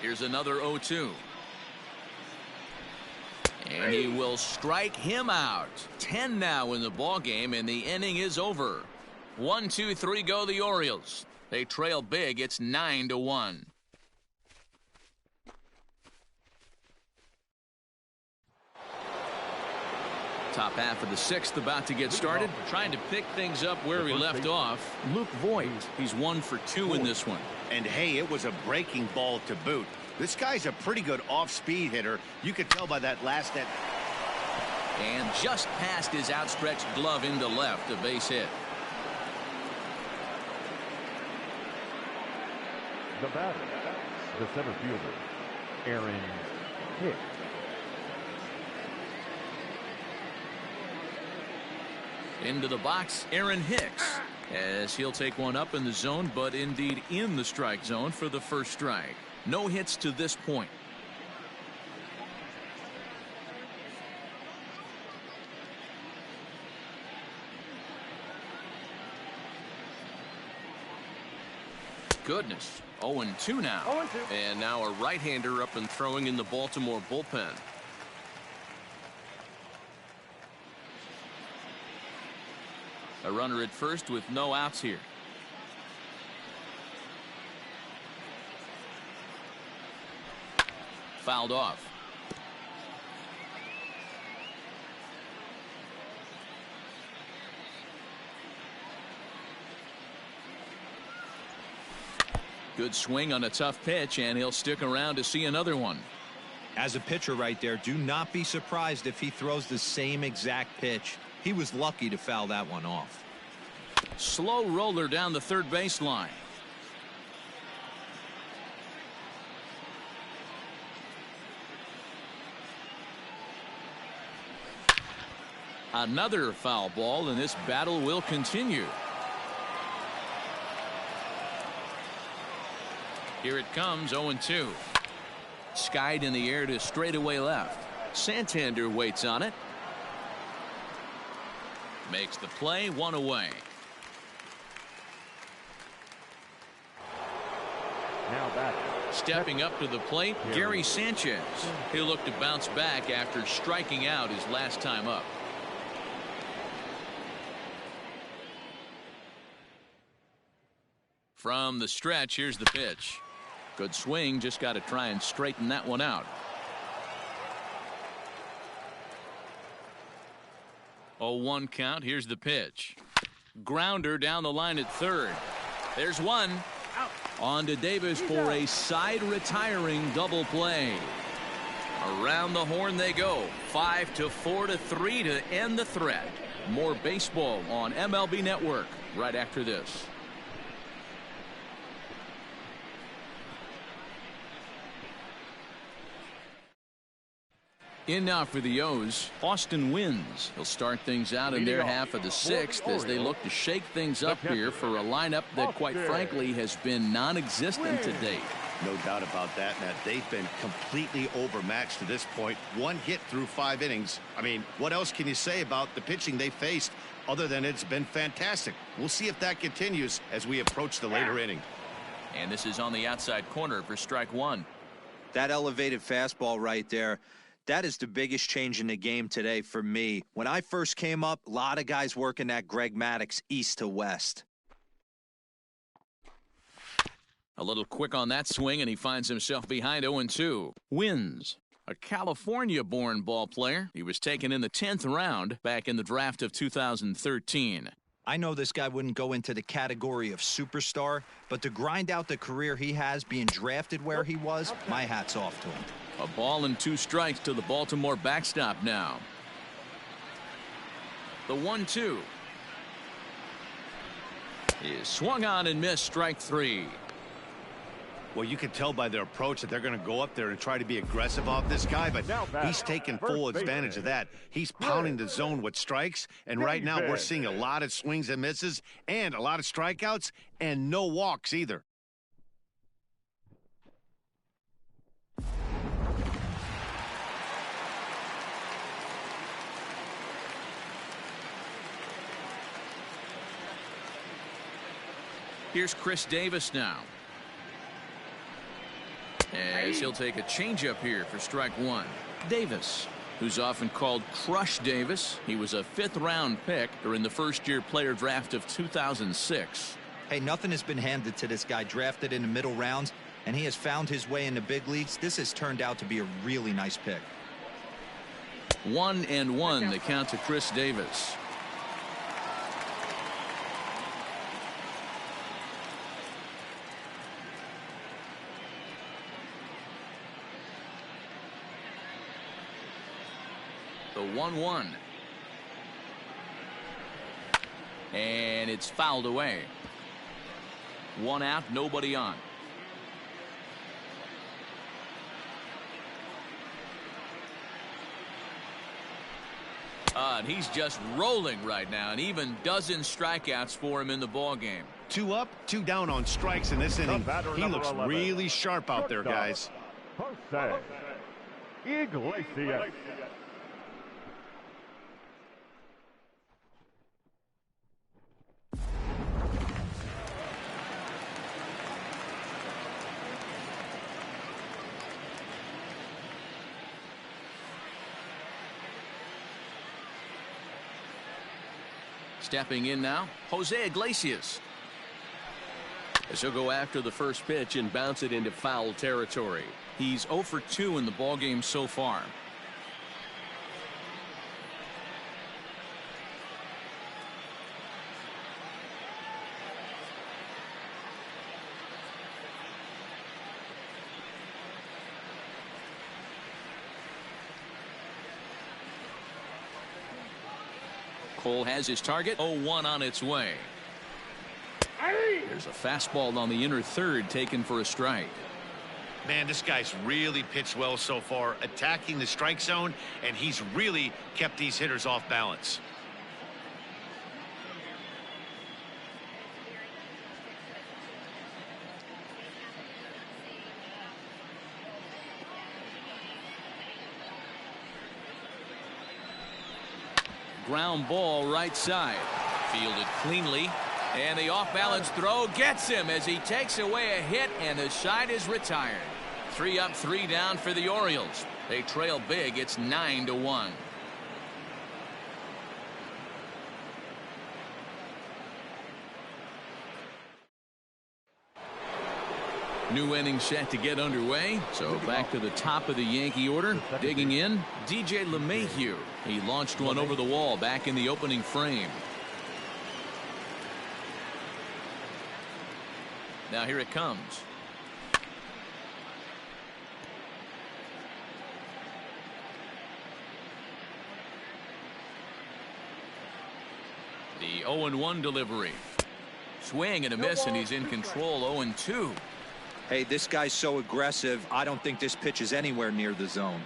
Here's another 0-2. And he will strike him out. 10 now in the ball game, and the inning is over. 1, 2, 3 go the Orioles. They trail big. It's 9-1. Top half of the 6th about to get started. Trying to pick things up where we left off. Luke Voigt. He's 1 for 2 in this one. And hey, it was a breaking ball to boot. This guy's a pretty good off-speed hitter. You could tell by that last net. And just past his outstretched glove into left, a base hit. The batter, the center fielder, Aaron Hicks. Into the box, Aaron Hicks, as he'll take one up in the zone, but indeed in the strike zone for the first strike. No hits to this point. goodness. 0-2 now. 0-2. And now a right-hander up and throwing in the Baltimore bullpen. A runner at first with no outs here. Fouled off. Good swing on a tough pitch, and he'll stick around to see another one. As a pitcher right there, do not be surprised if he throws the same exact pitch. He was lucky to foul that one off. Slow roller down the third baseline. Another foul ball, and this battle will continue. Here it comes, 0-2. Skied in the air to straightaway left. Santander waits on it. Makes the play, one away. Now back. Stepping up to the plate, Gary Sanchez. He'll look to bounce back after striking out his last time up. From the stretch, here's the pitch. Good swing, just got to try and straighten that one out. 0-1 count, here's the pitch. Grounder down the line at third. There's one. On to Davis for a side retiring double play. Around the horn they go. 5-4-3 to end the threat. More baseball on MLB Network right after this. In now for the O's, Austin Wynns. He'll start things out in their half of the sixth as they look to shake things up here for a lineup that, quite frankly, has been non-existent to date. No doubt about that, Matt. They've been completely overmatched to this point. One hit through 5 innings. I mean, what else can you say about the pitching they faced other than it's been fantastic? We'll see if that continues as we approach the later inning. And this is on the outside corner for strike one. That elevated fastball right there. That is the biggest change in the game today for me. When I first came up, a lot of guys working that Greg Maddux east to west. A little quick on that swing, and he finds himself behind 0-2. Wins. A California-born ball player. He was taken in the 10th round back in the draft of 2013. I know this guy wouldn't go into the category of superstar, but to grind out the career he has being drafted where he was, my hat's off to him. A ball and 2 strikes to the Baltimore backstop now. The 1-2 is swung on and missed, strike 3. Well, you can tell by their approach that they're going to go up there and try to be aggressive off this guy, but he's taking full advantage of that. He's pounding the zone with strikes, and right now we're seeing a lot of swings and misses and a lot of strikeouts and no walks either. Here's Chris Davis now, as he'll take a changeup here for strike 1. Davis, who's often called Crush Davis. He was a 5th-round pick during the first-year player draft of 2006. Hey, nothing has been handed to this guy, drafted in the middle rounds, and he has found his way in the big leagues. This has turned out to be a really nice pick. 1-1 the count to Chris Davis. The 1-1. And it's fouled away. 1 out, nobody on. And he's just rolling right now, and even dozen strikeouts for him in the ball game. 2 up, 2 down on strikes in this inning. He looks really sharp out there, guys. Jose Iglesias. Stepping in now, Jose Iglesias. As he'll go after the first pitch and bounce it into foul territory. He's 0 for 2 in the ballgame so far. Cole has his target. 0-1 on its way. There's a fastball on the inner third taken for a strike. Man, this guy's really pitched well so far, attacking the strike zone, and he's really kept these hitters off balance. Ground ball right side. Fielded cleanly. And the off-balance throw gets him as he takes away a hit, and the side is retired. 3 up, 3 down for the Orioles. They trail big. It's 9-1. New inning set to get underway. So back to the top of the Yankee order. Digging in, DJ LeMahieu. He launched one over the wall back in the opening frame. Now here it comes. The 0-1 delivery. Swing and a miss, and he's in control. 0-2. Hey, this guy's so aggressive. I don't think this pitch is anywhere near the zone.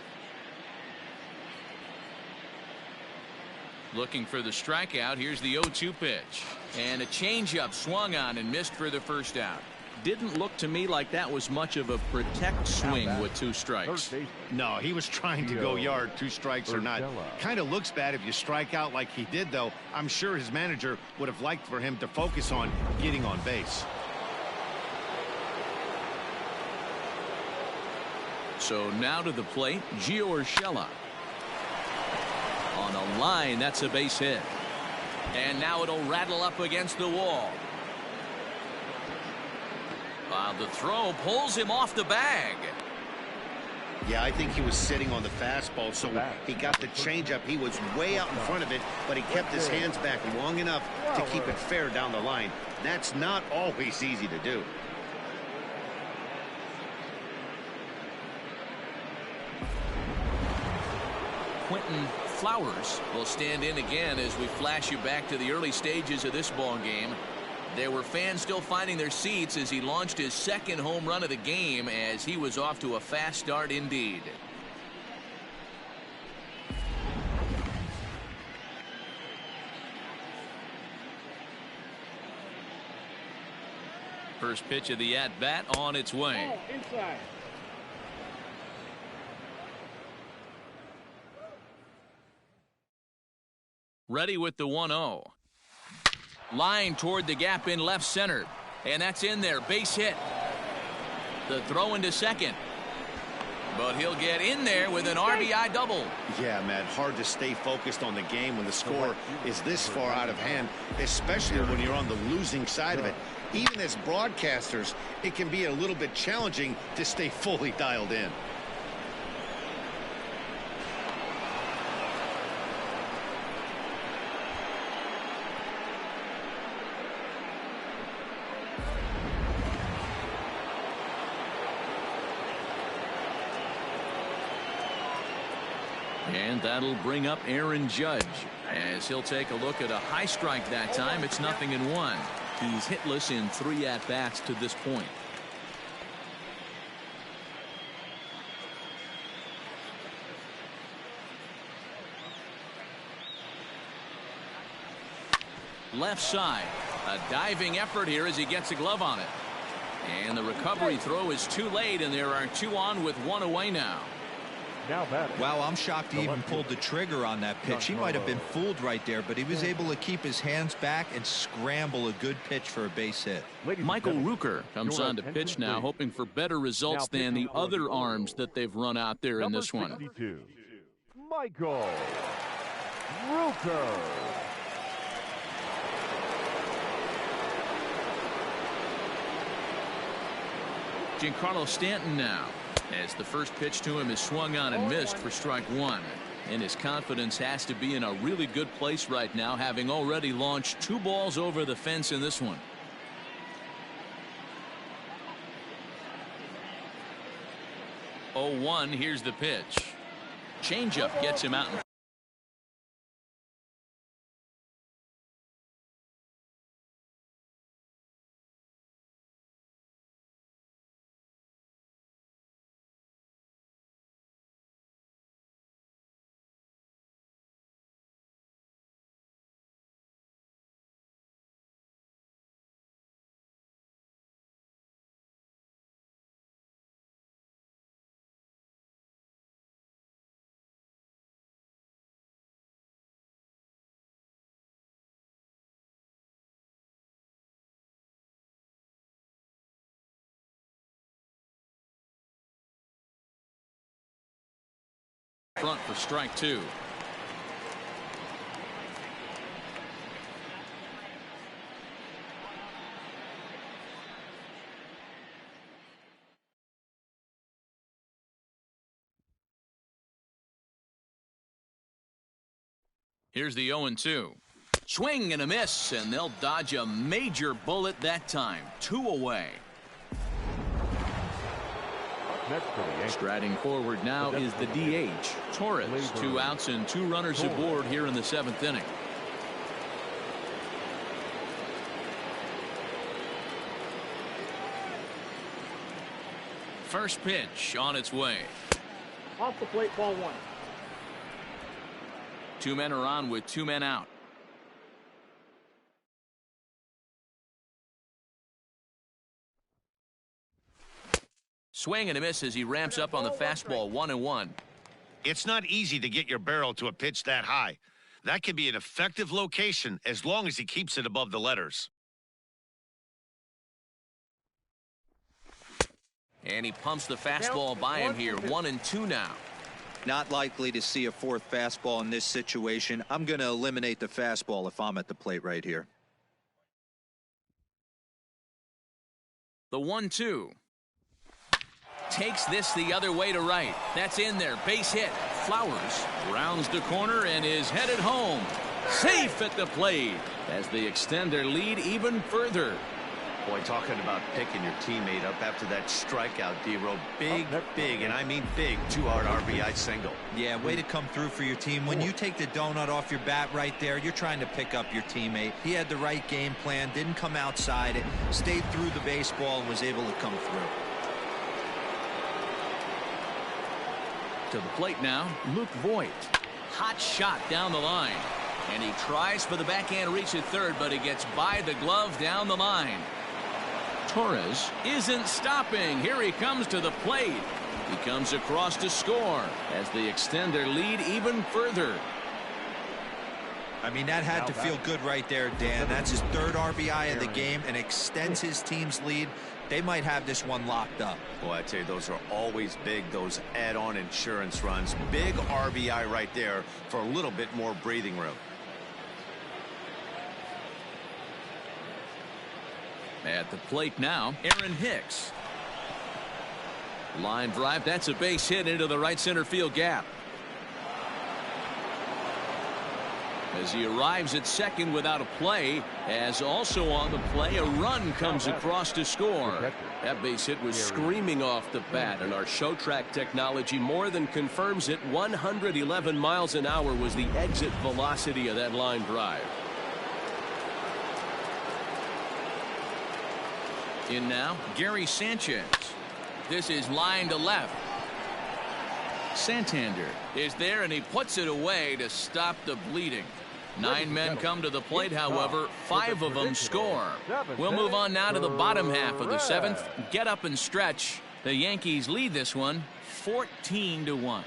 Looking for the strikeout. Here's the 0-2 pitch. And a changeup swung on and missed for the first out. Didn't look to me like that was much of a protect swing with 2 strikes. No, he was trying to go yard, 2 strikes or not. Kind of looks bad if you strike out like he did, though. I'm sure his manager would have liked for him to focus on getting on base. So now to the plate, Gio Urshela. On a line, that's a base hit. And now it'll rattle up against the wall. While the throw pulls him off the bag. Yeah, I think he was sitting on the fastball, so he got the changeup. He was way out in front of it, but he kept his hands back long enough to keep it fair down the line. That's not always easy to do. Quentin Flowers will stand in again as we flash you back to the early stages of this ball game. There were fans still finding their seats as he launched his second home run of the game, as he was off to a fast start indeed. First pitch of the at-bat on its way. Inside. Ready with the 1-0. Line toward the gap in left center. And that's in there. Base hit. The throw into second. But he'll get in there with an RBI double. Yeah, Matt, hard to stay focused on the game when the score is this far out of hand, especially when you're on the losing side of it. Even as broadcasters, it can be a little bit challenging to stay fully dialed in. And that'll bring up Aaron Judge as he'll take a look at a high strike that time. It's 0-1. He's hitless in 3 at-bats to this point. Left side. A diving effort here as he gets a glove on it. And the recovery throw is too late, and there are 2 on with 1 away now. Wow, I'm shocked he even pulled the trigger on that pitch. He might have been fooled right there, but he was able to keep his hands back and scramble a good pitch for a base hit. Michael Rooker comes on to pitch now, hoping for better results than the other arms that they've run out there in this one. Michael Rooker. Giancarlo Stanton now, as the first pitch to him is swung on and missed for strike one. And his confidence has to be in a really good place right now, having already launched 2 balls over the fence in this one. Oh, 1. Here's the pitch. Changeup gets him out. Front for strike 2. Here's the 0-2. Swing and a miss, and they'll dodge a major bullet that time. 2 away. Striding forward now is the DH, Torres. 2 outs and 2 runners aboard here in the 7th inning. First pitch on its way. Off the plate, ball 1. 2 men are on with 2 men out. Swing and a miss as he ramps up on the fastball. 1-1. It's not easy to get your barrel to a pitch that high. That can be an effective location as long as he keeps it above the letters. And he pumps the fastball by him here. 1-2 now. Not likely to see a 4th fastball in this situation. I'm going to eliminate the fastball if I'm at the plate right here. The 1-2. Takes this the other way to right. That's in there. Base hit. Flowers rounds the corner and is headed home. Safe at the plate as they extend their lead even further. Boy, talking about picking your teammate up after that strikeout, D-Row. Big, and I mean big 2-out RBI single. Yeah, way to come through for your team. When you take the donut off your bat right there, you're trying to pick up your teammate. He had the right game plan, didn't come outside it, stayed through the baseball, and was able to come through. To the plate now, Luke Voigt. Hot shot down the line. And he tries for the backhand reach at third, but he gets by the glove down the line. Torres isn't stopping. Here he comes to the plate. He comes across to score as they extend their lead even further. I mean, that had to feel good right there, Dan. That's his 3rd RBI of the game and extends his team's lead. They might have this one locked up. Boy, I tell you, those are always big, those add-on insurance runs. Big RBI right there for a little bit more breathing room. At the plate now, Aaron Hicks. Line drive, that's a base hit into the right center field gap. As he arrives at second without a play, as also on the play, a run comes across to score. That base hit was screaming off the bat, and our show track technology more than confirms it. 111 miles an hour was the exit velocity of that line drive. In now, Gary Sanchez. This is line to left. Santander is there, and he puts it away to stop the bleeding. 9 men come to the plate, however, 5 of them score. We'll move on now to the bottom half of the 7th. Get up and stretch. The Yankees lead this one 14-1.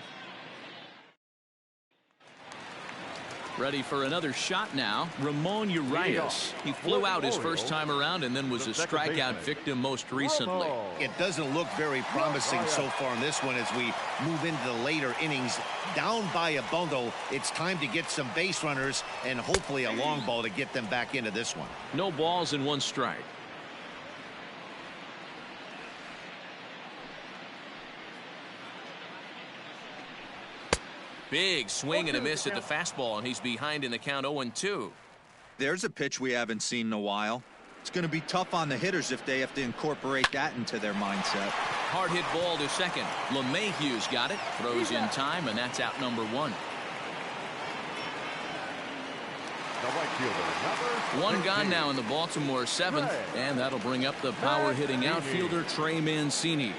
Ready for another shot now. Ramon Urias. He flew out his first time around and then was a strikeout victim most recently. It doesn't look very promising so far in this one as we move into the later innings. Down by a bundle, it's time to get some base runners and hopefully a long ball to get them back into this one. No balls and 1 strike. Big swing and a miss at the fastball, and he's behind in the count 0-2. There's a pitch we haven't seen in a while. It's going to be tough on the hitters if they have to incorporate that into their mindset. Hard hit ball to second. LeMahieu's got it. Throws in time, and that's out number 1. The right fielder, number 1 gone 16. now in the Baltimore 7th, and that'll bring up the power-hitting outfielder Trey Mancini.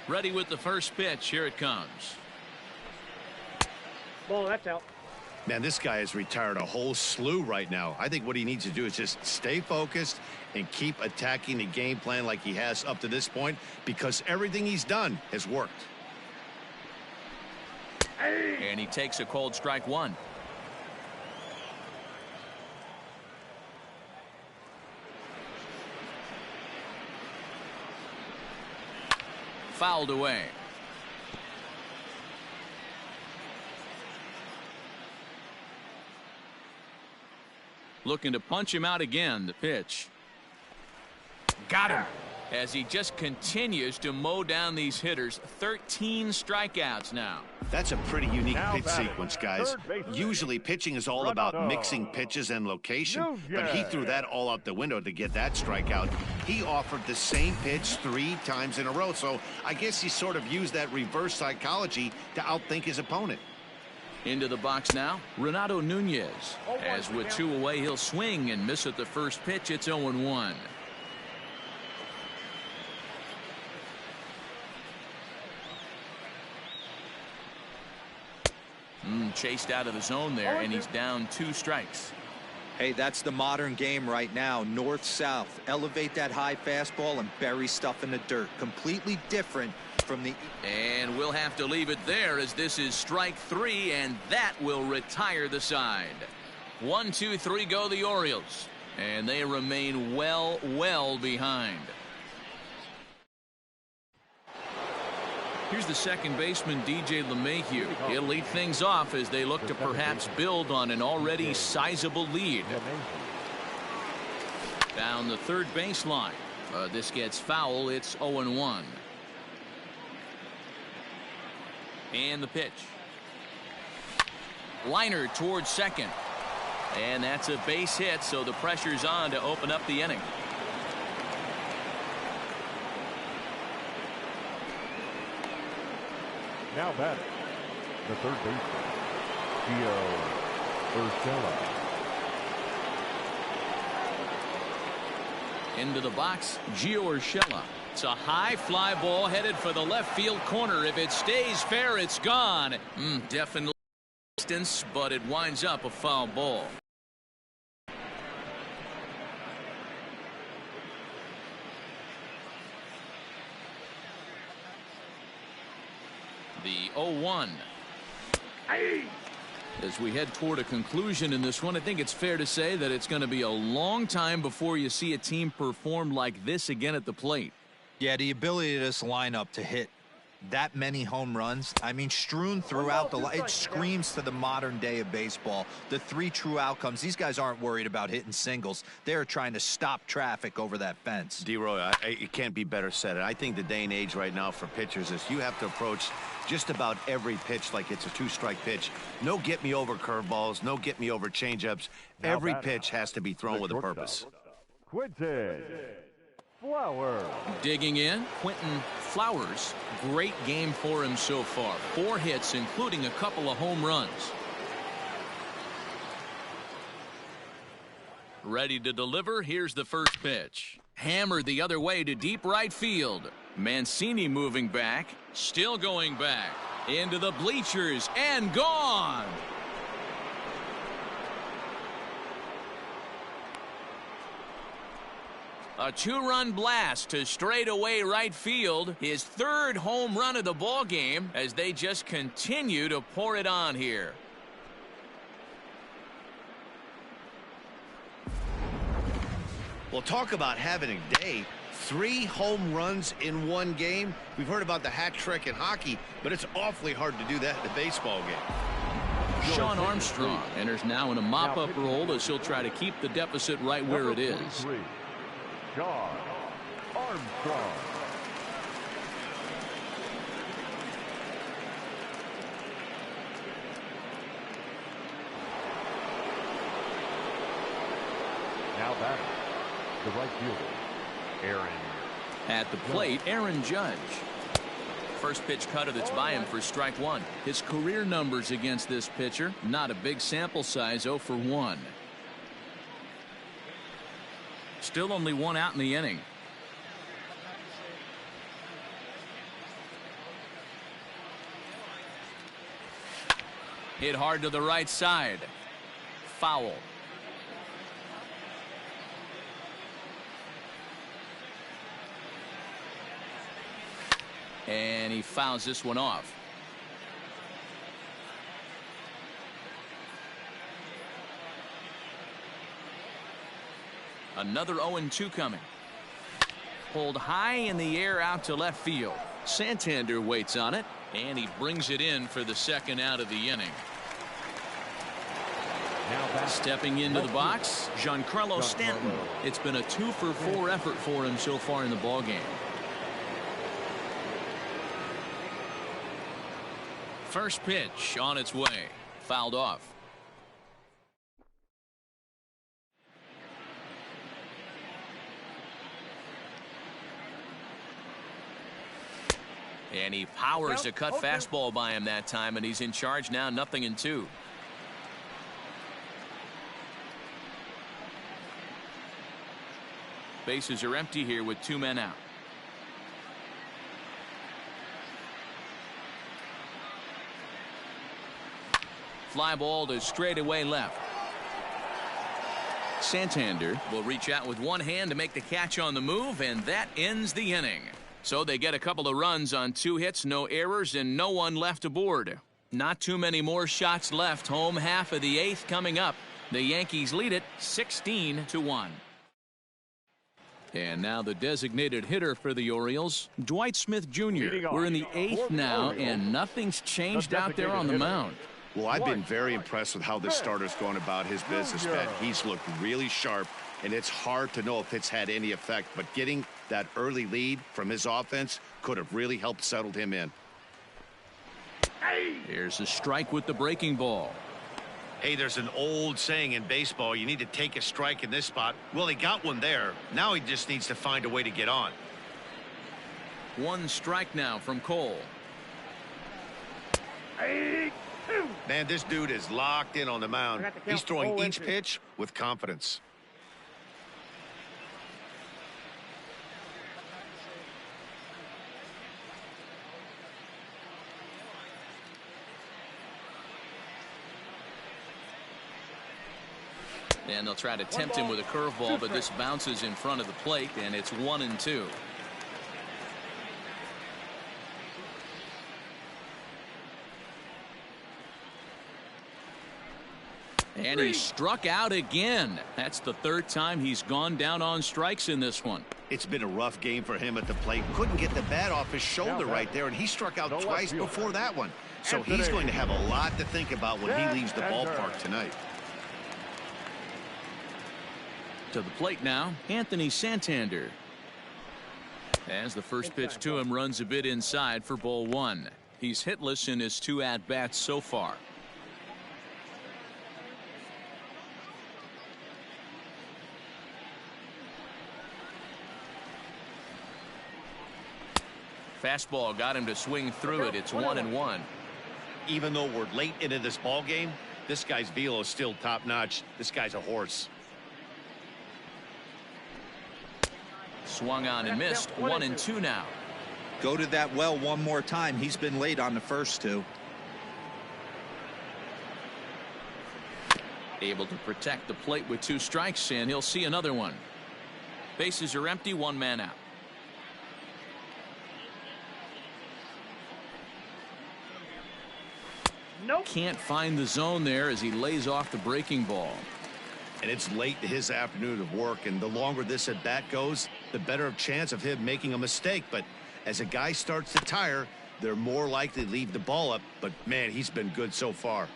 Ready with the first pitch. Here it comes. Ball, that's out. Man, this guy has retired a whole slew right now. I think what he needs to do is just stay focused and keep attacking the game plan like he has up to this point, because everything he's done has worked. And he takes a cold strike 1. Fouled away. Looking to punch him out again. The pitch. Got him. As he just continues to mow down these hitters. 13 strikeouts now. That's a pretty unique Now pitch batting, sequence, guys. third baseman, Usually pitching is all about mixing pitches and location, but he threw that all out the window to get that strikeout. He offered the same pitch 3 times in a row, so I guess he sort of used that reverse psychology to outthink his opponent. Into the box now, Renato Nunez. As with 2 away, he'll swing and miss at the first pitch. It's 0-1. Chased out of the zone there, and he's down 2 strikes. Hey, that's the modern game right now. North-south. Elevate that high fastball and bury stuff in the dirt. Completely different from the... And we'll have to leave it there, as this is strike 3, and that will retire the side. 1, 2, 3 go the Orioles, and they remain well behind. Here's the second baseman, DJ LeMahieu. He'll lead things off as they look to perhaps build on an already sizable lead. Down the third baseline. This gets foul. It's 0-1. And the pitch. Liner towards second. And that's a base hit, so the pressure's on to open up the inning. Now batting, the third baseman, Gio Urshela. Into the box, Gio Urshela. It's a high fly ball headed for the left field corner. If it stays fair, it's gone. Definitely distance, but it winds up a foul ball. The 0-1. As we head toward a conclusion in this one, I think it's fair to say that it's going to be a long time before you see a team perform like this again at the plate. Yeah, the ability of this lineup to hit that many home runs, I mean, strewn throughout the line, it screams to the modern day of baseball. The 3 true outcomes. These guys aren't worried about hitting singles. They're trying to stop traffic over that fence. D-Roy, it can't be better said. I think the day and age right now for pitchers is you have to approach just about every pitch like it's a 2-strike pitch. No get-me-over curveballs, no get-me-over changeups. Every pitch has to be thrown with a purpose. Quinton Flowers. Digging in, Quinton Flowers. Great game for him so far. 4 hits, including a couple of home runs. Ready to deliver. Here's the first pitch. Hammered the other way to deep right field. Mancini moving back. Still going back. Into the bleachers and gone. A 2-run blast to straightaway right field. His 3rd home run of the ball game as they just continue to pour it on here. Well, talk about having a day. 3 home runs in 1 game. We've heard about the hat trick in hockey, but it's awfully hard to do that in a baseball game. Sean Armstrong enters now in a mop-up role as he'll try to keep the deficit right where it is. Sean Armstrong. Now batting, the right fielder, Aaron. At the plate, Aaron Judge. First pitch cutter that's by him for strike one. His career numbers against this pitcher, not a big sample size, 0 for 1. Still only one out in the inning. Hit hard to the right side. Foul. And he fouls this one off. Another 0-2 coming. Pulled high in the air out to left field. Santander waits on it, and he brings it in for the second out of the inning. Stepping into the box, Giancarlo Stanton. It's been a 2 for 4 effort for him so far in the ballgame. First pitch on its way. Fouled off. And he powers a cut fastball by him that time, and he's in charge now, 0-2. Bases are empty here with 2 men out. Fly ball to straightaway left. Santander will reach out with one hand to make the catch on the move, and that ends the inning. So they get a couple of runs on 2 hits, no errors, and no one left aboard. Not too many more shots left. Home half of the 8th coming up. The Yankees lead it 16-1. And now the designated hitter for the Orioles, Dwight Smith Jr. We're in the 8th now, and nothing's changed out there on the mound. Well, I've been very impressed with how this starter's going about his business, Ben. He's looked really sharp, and it's hard to know if it's had any effect, but getting that early lead from his offense could have really helped settle him in. Here's a strike with the breaking ball. Hey, there's an old saying in baseball, you need to take a strike in this spot. Well, he got one there. Now he just needs to find a way to get on. 1 strike now from Cole. Man, this dude is locked in on the mound. He's throwing each pitch with confidence. And they'll try to tempt him with a curveball, but this bounces in front of the plate, and it's 1-2. And he struck out again. That's the 3rd time he's gone down on strikes in this one. It's been a rough game for him at the plate. Couldn't get the bat off his shoulder right there, and he struck out twice before that one. So he's going to have a lot to think about when he leaves the ballpark tonight. To the plate now, Anthony Santander. As the first pitch to him runs a bit inside for ball 1. He's hitless in his 2 at-bats so far. Fastball got him to swing through it. It's 1-1. Even though we're late into this ball game, this guy's velo is still top-notch. This guy's a horse. Swung on and missed. 1-2 now. Go to that well one more time. He's been late on the first 2. Able to protect the plate with 2 strikes, and he'll see another one. Bases are empty, 1 man out. Can't find the zone there as he lays off the breaking ball. And it's late to his afternoon of work, and the longer this at bat goes, the better chance of him making a mistake. But as a guy starts to tire, they're more likely to leave the ball up. But man, he's been good so far.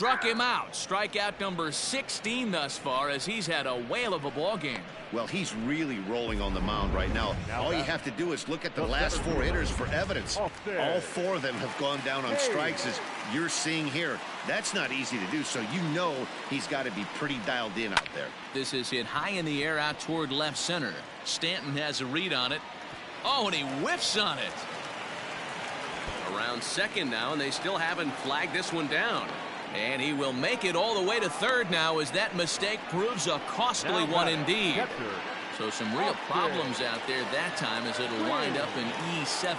struck him out. Strikeout number 16 thus far, as he's had a whale of a ball game. Well, he's really rolling on the mound right now. All you have to do is look at the last 4 hitters for evidence. All 4 of them have gone down on strikes, as you're seeing here. That's not easy to do, so you know he's got to be pretty dialed in out there. This is hit high in the air out toward left center. Stanton has a read on it. Oh, and he whiffs on it. Around second now, and they still haven't flagged this one down. And he will make it all the way to third now, as that mistake proves a costly one indeed. So some real problems out there that time, as it'll wind up in E7.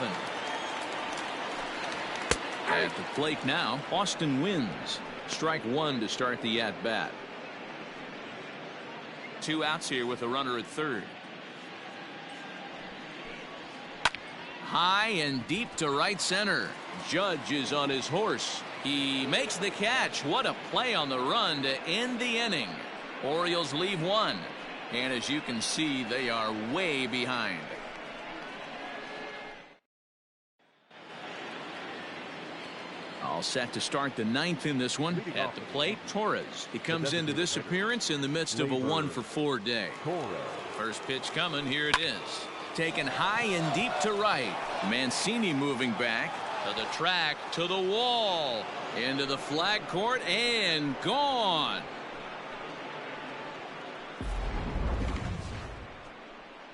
At the plate now, Austin Wynns. Strike 1 to start the at-bat. 2 outs here with a runner at third. High and deep to right center. Judge is on his horse. He makes the catch. What a play on the run to end the inning. Orioles leave 1. And as you can see, they are way behind. All set to start the 9th in this one. At the plate, Torres. He comes into this appearance in the midst of a 1-for-4 day. First pitch coming. Here it is. Taken high and deep to right. Mancini moving back to the track, to the wall, into the flag court, and gone.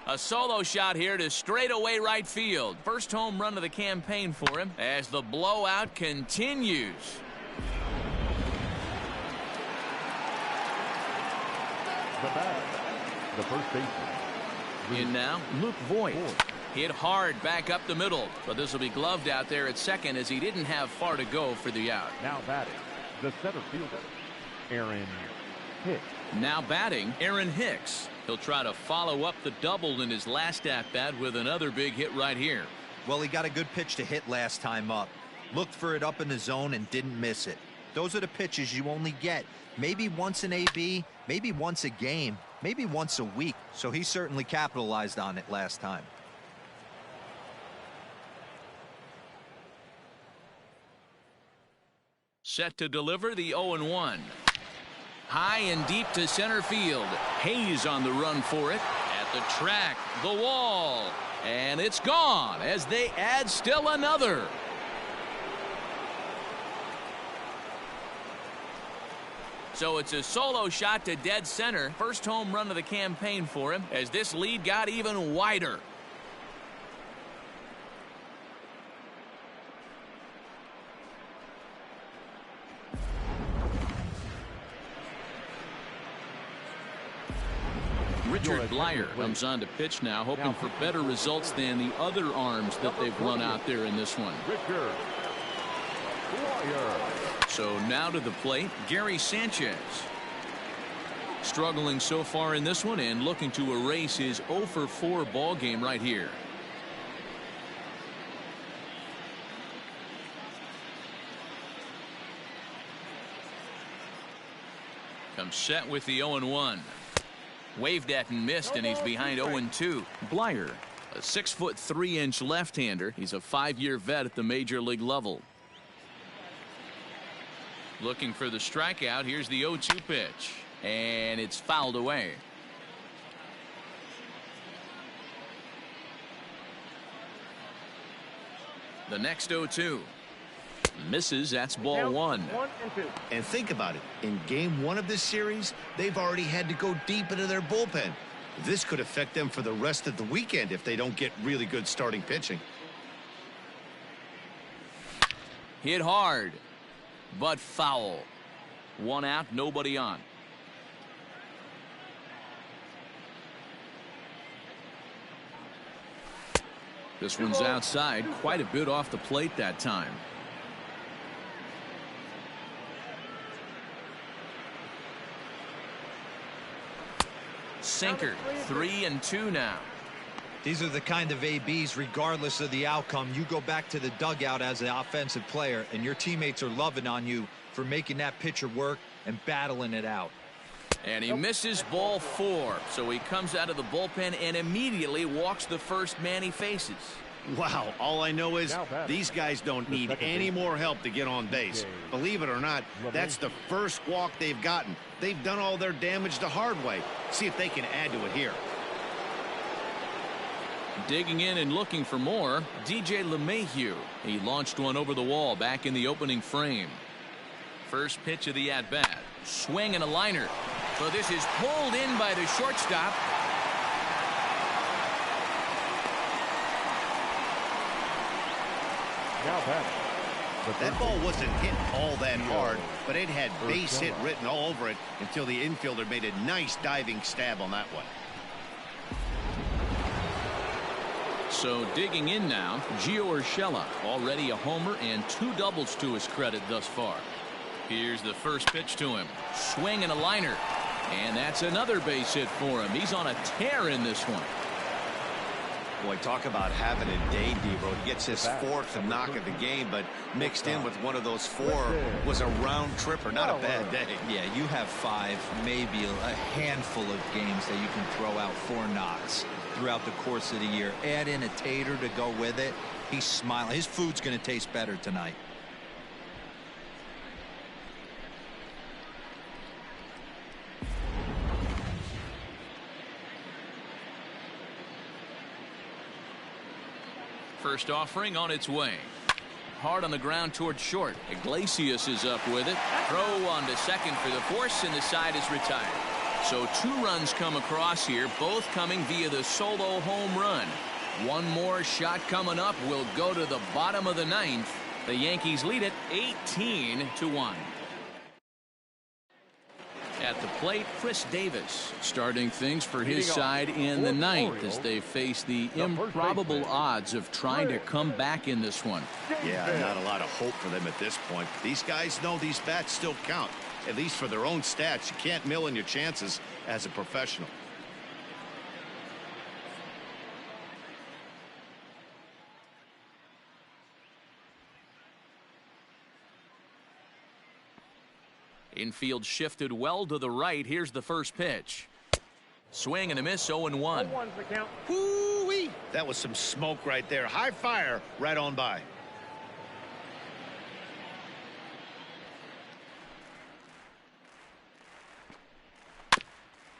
A solo shot here to straightaway right field. First home run of the campaign for him as the blowout continues. The first baseman. In now, Luke Voigt. Hit hard back up the middle, but this will be gloved out there at second, as he didn't have far to go for the out. Now batting, the center fielder, Aaron Hicks. Now batting, Aaron Hicks. He'll try to follow up the double in his last at-bat with another big hit right here. Well, he got a good pitch to hit last time up. Looked for it up in the zone and didn't miss it. Those are the pitches you only get maybe once an AB, maybe once a game, maybe once a week. So he certainly capitalized on it last time. Set to deliver the 0-1. High and deep to center field. Hayes on the run for it. At the track, the wall. And it's gone as they add still another. So it's a solo shot to dead center. First home run of the campaign for him, as this lead got even wider. Richard Blyer comes on to pitch now, hoping for better results than the other arms that they've run out there in this one. Richard Blyer. So now to the plate, Gary Sanchez. Struggling so far in this one and looking to erase his 0-for-4 ball game right here. Comes set with the 0-1. Waved at and missed, and he's behind 0-2. Blyer, a 6'3" left-hander. He's a 5-year vet at the major league level. Looking for the strikeout. Here's the 0-2 pitch, and it's fouled away. The next 0-2 misses. That's ball 1. 1 and 2. And think about it. In game 1 of this series, they've already had to go deep into their bullpen. This could affect them for the rest of the weekend if they don't get really good starting pitching. Hit hard, but foul. 1 out, nobody on. This one's outside, quite a bit off the plate that time. Sinker, 3-2 now. These are the kind of ABs, regardless of the outcome, you go back to the dugout as an offensive player, and your teammates are loving on you for making that pitcher work and battling it out. And he misses ball 4, so he comes out of the bullpen and immediately walks the first man he faces. Wow, all I know is these guys don't need any more help to get on base. Believe it or not, that's the first walk they've gotten. They've done all their damage the hard way. See if they can add to it here. Digging in and looking for more, DJ LeMahieu. He launched one over the wall back in the opening frame. First pitch of the at-bat. Swing and a liner. So this is pulled in by the shortstop. That ball wasn't hit all that hard, but it had base hit written all over it until the infielder made a nice diving stab on that one. So digging in now, Gio Urshela, already a homer and 2 doubles to his credit thus far. Here's the first pitch to him. Swing and a liner. And that's another base hit for him. He's on a tear in this one. Boy, talk about having a day, Debo. He gets his 4th knock of the game, but mixed in with one of those 4 was a round tripper. Not a bad day. Yeah, you have 5, maybe a handful of games that you can throw out 4 knocks throughout the course of the year. Add in a tater to go with it. He's smiling. His food's going to taste better tonight. First offering on its way. Hard on the ground toward short. Iglesias is up with it. Throw on to second for the force, and the side is retired. So 2 runs come across here, both coming via the solo home run. One more shot coming up will go to the bottom of the 9th. The Yankees lead it 18-1. At the plate, Chris Davis starting things for his side in the 9th as they face the improbable odds of trying to come back in this one. Yeah, not a lot of hope for them at this point. These guys know these bats still count, at least for their own stats. You can't mill in your chances as a professional. Infield shifted well to the right. Here's the first pitch. Swing and a miss, 0-1. Woo-wee! That was some smoke right there. High fire right on by.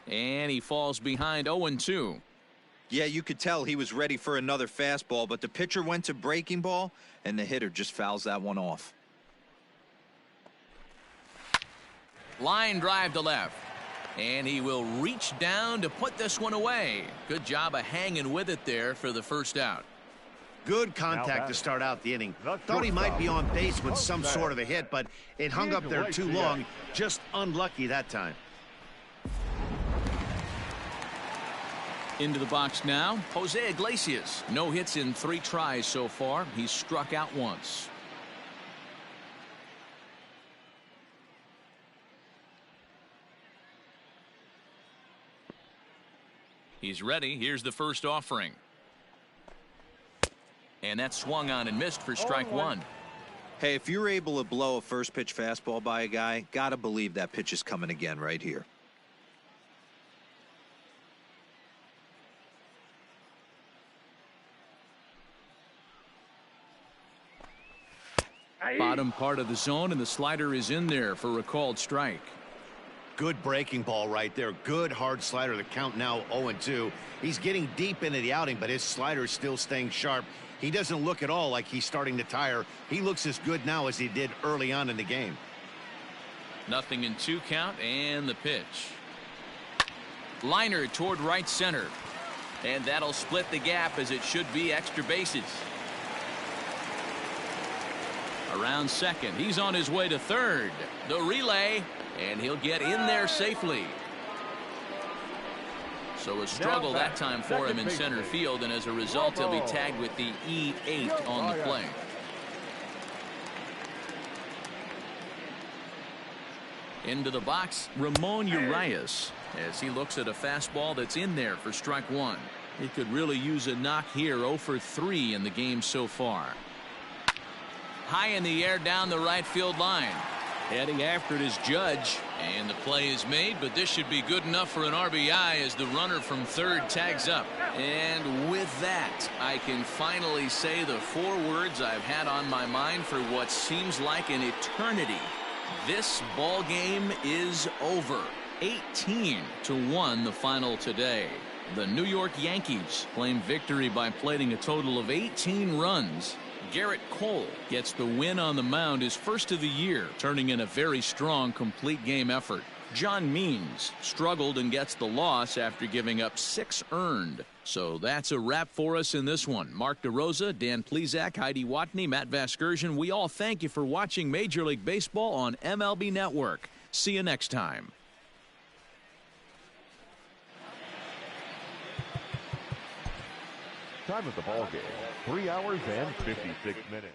And he falls behind 0-2. Yeah, you could tell he was ready for another fastball, but the pitcher went to breaking ball, and the hitter just fouls that one off. Line drive to left. And he will reach down to put this one away. Good job of hanging with it there for the first out. Good contact to start out the inning. Thought he might be on base with some sort of a hit, but it hung up there too long. Just unlucky that time. Into the box now, Jose Iglesias. No hits in 3 tries so far. He's struck out once. He's ready. Here's the first offering. And that swung on and missed for strike 1. Hey, if you're able to blow a first pitch fastball by a guy, gotta believe that pitch is coming again right here. Bottom part of the zone, and the slider is in there for a called strike. Good breaking ball right there. Good hard slider. The count now 0-2. He's getting deep into the outing, but his slider is still staying sharp. He doesn't look at all like he's starting to tire. He looks as good now as he did early on in the game. 0-2 count, and the pitch. Liner toward right center. And that'll split the gap, as it should be extra bases. Around second. He's on his way to third. The relay. And he'll get in there safely. So a struggle that time for him in center field, and as a result he'll be tagged with the E8 on the play. Into the box, Ramon Urias, as he looks at a fastball that's in there for strike 1. He could really use a knock here. 0 for 3 in the game so far. High in the air down the right field line. Heading after it is Judge. And the play is made, but this should be good enough for an RBI as the runner from third tags up. And with that, I can finally say the 4 words I've had on my mind for what seems like an eternity. This ball game is over. 18-1 the final today. The New York Yankees claim victory by plating a total of 18 runs. Garrett Cole gets the win on the mound, his first of the year, turning in a very strong complete game effort. John Means struggled and gets the loss after giving up 6 earned. So that's a wrap for us in this one. Mark DeRosa, Dan Plesac, Heidi Watney, Matt Vasgersian, we all thank you for watching Major League Baseball on MLB Network. See you next time. Time of the ball game, 3 hours and 56 minutes.